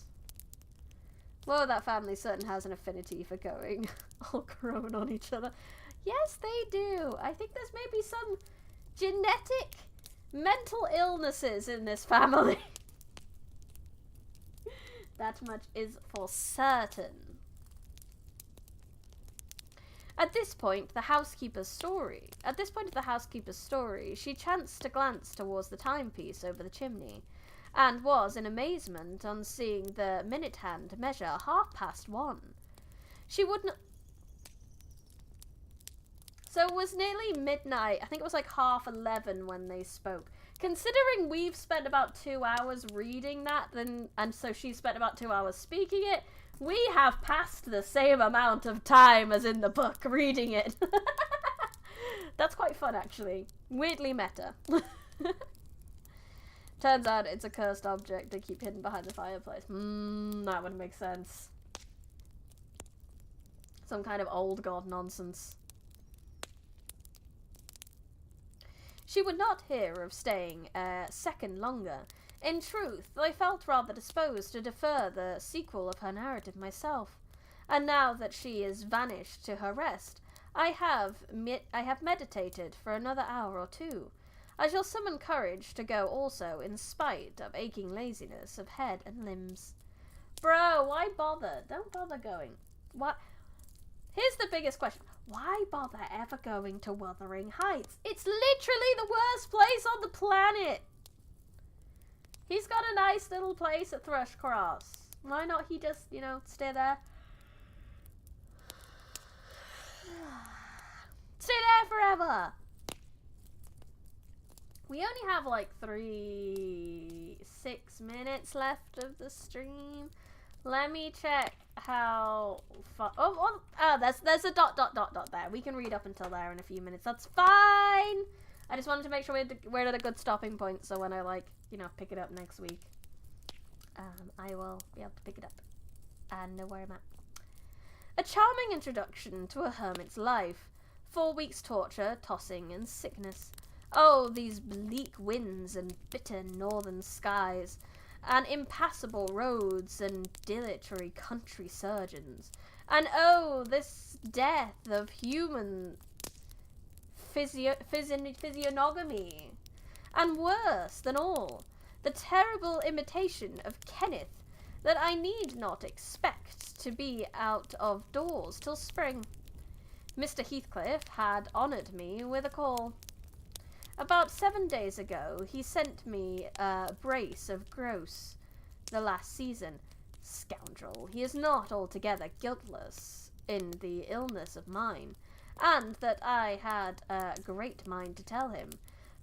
Well, that family certain has an affinity for going all grown on each other. Yes, they do. I think there's maybe some genetic mental illnesses in this family. That much is for certain. At this point of the housekeeper's story, she chanced to glance towards the timepiece over the chimney, and was in amazement on seeing the minute hand measure 1:30. She would not. So it was nearly midnight. I think it was like 11:30 when they spoke. Considering we've spent about 2 hours reading that, and so she spent about 2 hours speaking it, we have passed the same amount of time as in the book reading it. That's quite fun, actually. Weirdly meta. Turns out it's a cursed object they keep hidden behind the fireplace. That would make sense. Some kind of old god nonsense. She would not hear of staying a second longer. In truth, I felt rather disposed to defer the sequel of her narrative myself, and now that she is vanished to her rest, I have meditated for another hour or two. I shall summon courage to go also, in spite of aching laziness of head and limbs. Bro, why bother? Don't bother going. What? Here's the biggest question. Why bother ever going to Wuthering Heights? It's literally the worst place on the planet. He's got a nice little place at Thrushcross. Why not he just, stay there? Stay there forever. We only have like 6 minutes left of the stream. Let me check how far. There's a dot there. We can read up until there in a few minutes. That's fine. I just wanted to make sure we're at a good stopping point, so when I, like, you know, pick it up next week, I will be able to pick it up and know where I'm at. A charming introduction to a hermit's life. 4 weeks torture, tossing, and sickness. Oh, these bleak winds and bitter northern skies, and impassable roads and dilatory country surgeons. And oh, this death of human physiognomy. And worse than all, the terrible imitation of Kenneth that I need not expect to be out of doors till spring. Mr. Heathcliff had honoured me with a call. About 7 days ago, he sent me a brace of grouse the last season. Scoundrel, he is not altogether guiltless in the illness of mine, and that I had a great mind to tell him.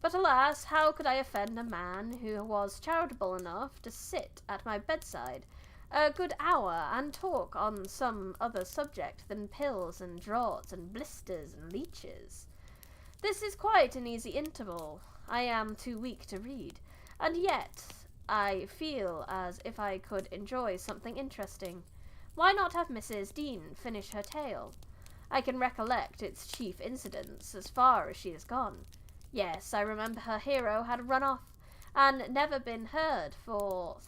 But alas, how could I offend a man who was charitable enough to sit at my bedside a good hour and talk on some other subject than pills and draughts and blisters and leeches? This is quite an easy interval. I am too weak to read, and yet I feel as if I could enjoy something interesting. Why not have Mrs. Dean finish her tale? I can recollect its chief incidents as far as she has gone. Yes, I remember her hero had run off, and never been heard of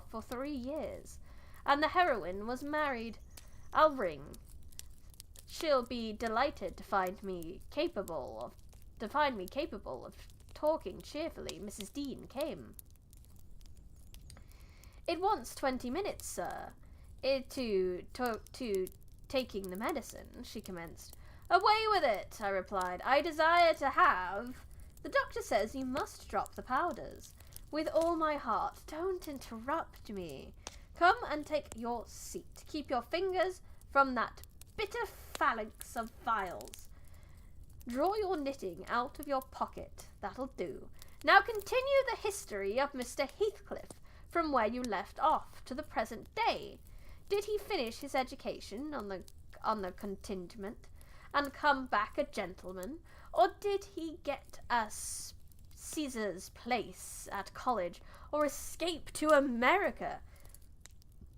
for 3 years, and the heroine was married. I'll ring. She'll be delighted to find me capable of talking cheerfully. Mrs. Dean came. It wants 20 minutes, sir, to taking the medicine, she commenced. Away with it, I replied. I desire to have... The doctor says you must drop the powders. With all my heart. Don't interrupt me. Come and take your seat. Keep your fingers from that bitter phalanx of vials. Draw your knitting out of your pocket. That'll do. Now continue the history of Mr. Heathcliff from where you left off to the present day. Did he finish his education on the contingent and come back a gentleman, or did he get a Caesar's place at college, or escape to America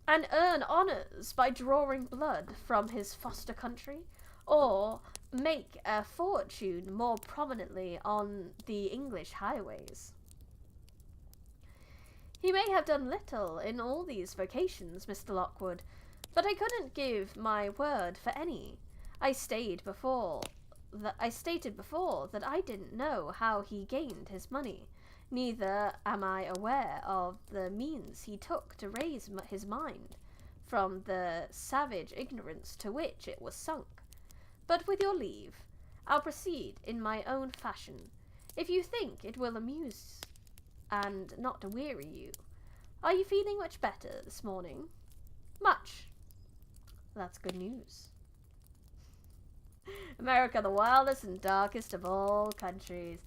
and earn honours by drawing blood from his foster country, or make a fortune more prominently on the English highways? He may have done little in all these vocations, Mr. Lockwood, but I couldn't give my word for any. I stated before that I didn't know how he gained his money. Neither am I aware of the means he took to raise his mind from the savage ignorance to which it was sunk. But with your leave, I'll proceed in my own fashion, if you think it will amuse and not weary you. Are you feeling much better this morning? Much. That's good news. America, the wildest and darkest of all countries.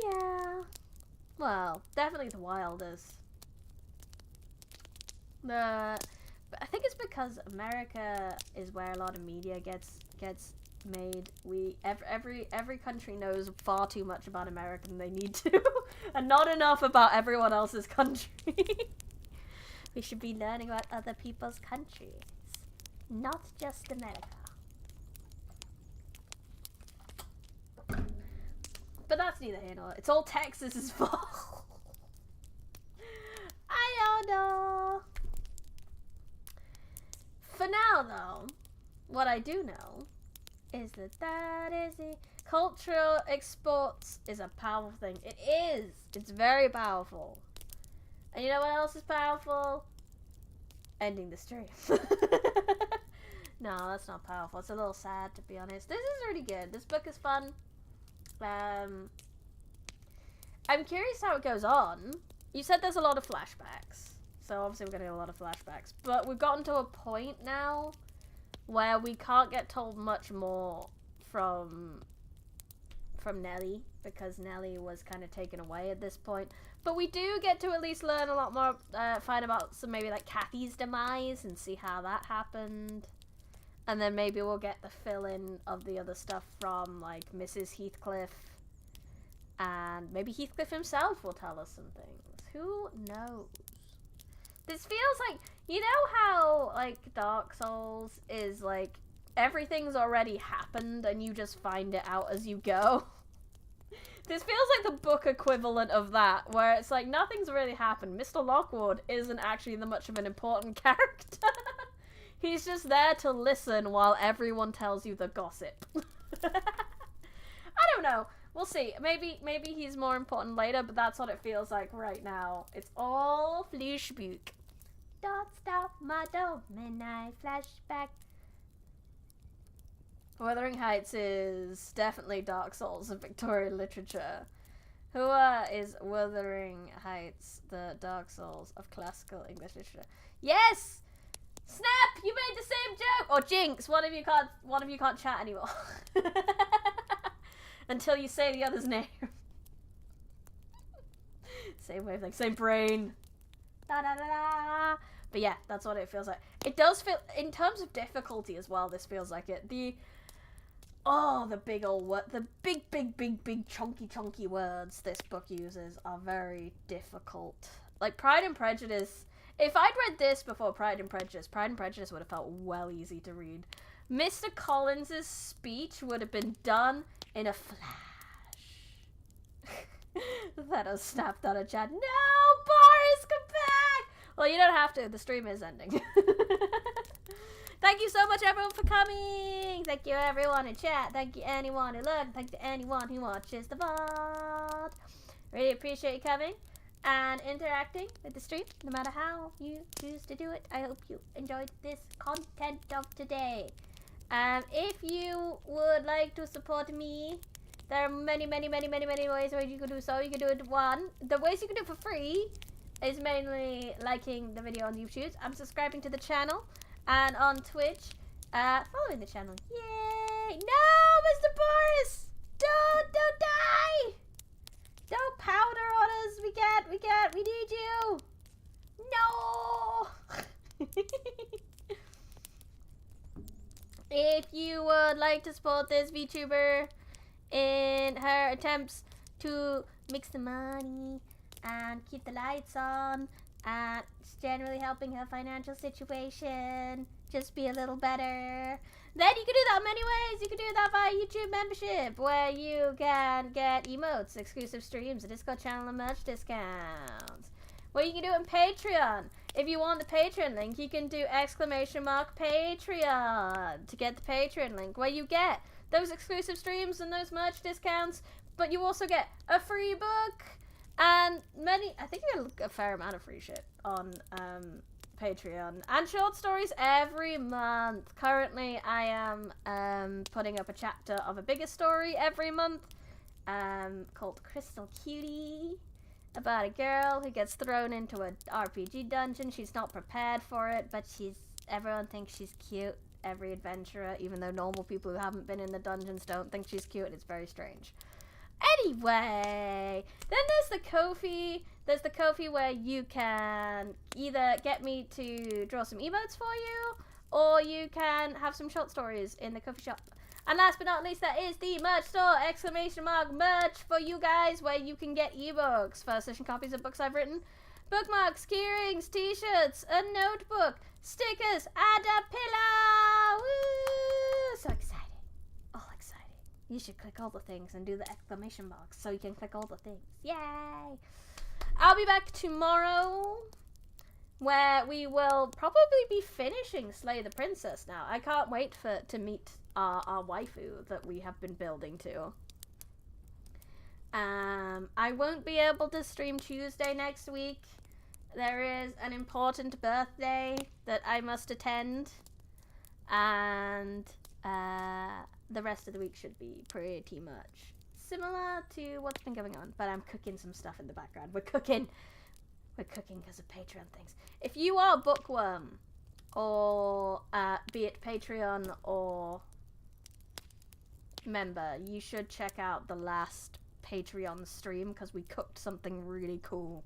Yeah. Well, definitely the wildest. I think it's because America is where a lot of media gets made. Every country knows far too much about America than they need to, and not enough about everyone else's country. We should be learning about other people's countries, not just America. But that's neither here nor there. It's all Texas's fault. I don't know. For now, though, what I do know is that is the cultural exports is a powerful thing. It is. It's very powerful. And you know what else is powerful? Ending the stream. No, that's not powerful. It's a little sad, to be honest. This is really good. This book is fun. I'm curious how it goes on. You said there's a lot of flashbacks. So obviously we're going to get a lot of flashbacks. But we've gotten to a point now where we can't get told much more from Nelly. because Nelly was kind of taken away at this point. But we do get to at least learn a lot more, find about some maybe like Kathy's demise and see how that happened. And then maybe we'll get the fill-in of the other stuff from like Mrs. Heathcliff. And maybe Heathcliff himself will tell us some things. Who knows? This feels like, you know how like Dark Souls is like everything's already happened and you just find it out as you go? This feels like the book equivalent of that, where it's like nothing's really happened. Mr. Lockwood isn't actually that much of an important character. He's just there to listen while everyone tells you the gossip. I don't know. We'll see. Maybe he's more important later, but that's what it feels like right now. It's all flashback. Don't stop my dome, I flashback. Wuthering Heights is definitely Dark Souls of Victorian literature. Who is Wuthering Heights the Dark Souls of classical English literature? Yes! Snap! You made the same joke! Or Jinx, one of you can't chat anymore. Until you say the other's name. Same wavelength, same brain. Da da da da. But yeah, that's what it feels like. It does feel, in terms of difficulty as well, this feels like it. The big old word, the big chunky words this book uses are very difficult. Like Pride and Prejudice, if I'd read this before Pride and Prejudice would have felt well easy to read. Mr. Collins's speech would have been done in a flash. That has snapped out of chat. No, Boris, come back! Well, you don't have to. The stream is ending. Thank you so much, everyone, for coming. Thank you, everyone in chat. Thank you, anyone who looked. Thank you, anyone who watches the VOD. Really appreciate you coming and interacting with the stream, no matter how you choose to do it. I hope you enjoyed this content of today. If you would like to support me, there are many ways where you can do so. You can do it the ways you can do it for free is mainly liking the video on YouTube. I'm subscribing to the channel, and on Twitch, following the channel. Yay! No, Mr. Boris! Don't die! Don't powder on us. We need you. No! If you would like to support this VTuber in her attempts to make some money and keep the lights on and generally helping her financial situation just be a little better, then you can do that many ways. You can do that via YouTube membership, where you can get emotes, exclusive streams, a Discord channel, and merch discounts. Well, you can do it on Patreon. If you want the Patreon link, you can do !Patreon to get the Patreon link, where you get those exclusive streams and those merch discounts, but you also get a free book and I think you get a fair amount of free shit on Patreon, and short stories every month. Currently, I am putting up a chapter of a bigger story every month called Crystal Cutie, about a girl who gets thrown into an RPG dungeon. She's not prepared for it, but everyone thinks she's cute, every adventurer, even though normal people who haven't been in the dungeons don't think she's cute. It's very strange. Anyway, then there's the Kofi. There's the Kofi where you can either get me to draw some emotes for you, or you can have some short stories in the Kofi shop. And last but not least, there is the merch store, ! Merch for you guys, where you can get ebooks, first edition copies of books I've written, bookmarks, keyrings, t-shirts, a notebook, stickers, and a pillow! Woo! So excited. All excited. You should click all the things and do the ! So you can click all the things. Yay! I'll be back tomorrow, where we will probably be finishing Slay the Princess now. I can't wait to meet our waifu that we have been building to. I won't be able to stream Tuesday next week. There is an important birthday that I must attend, and the rest of the week should be pretty much similar to what's been going on, but I'm cooking some stuff in the background. We're cooking because of Patreon things. If you are a bookworm, or be it Patreon or member, you should check out the last Patreon stream because we cooked something really cool.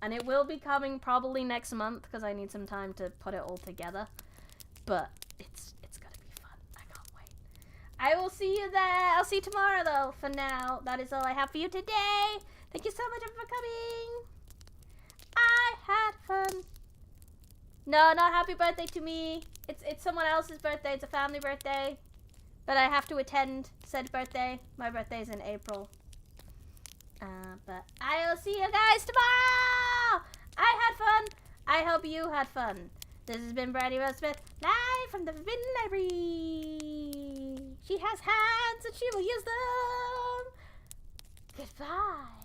And it will be coming probably next month because I need some time to put it all together. But it's gonna be fun. I can't wait. I will see you there. I'll see you tomorrow though. For now, that is all I have for you today. Thank you so much for coming. I had fun. No, not happy birthday to me. It's someone else's birthday. It's a family birthday. But I have to attend said birthday. My birthday's in April. But I will see you guys tomorrow. I had fun. I hope you had fun. This has been Brandy Rose Smith, live from the Forbidden Library. She has hands and she will use them. Goodbye.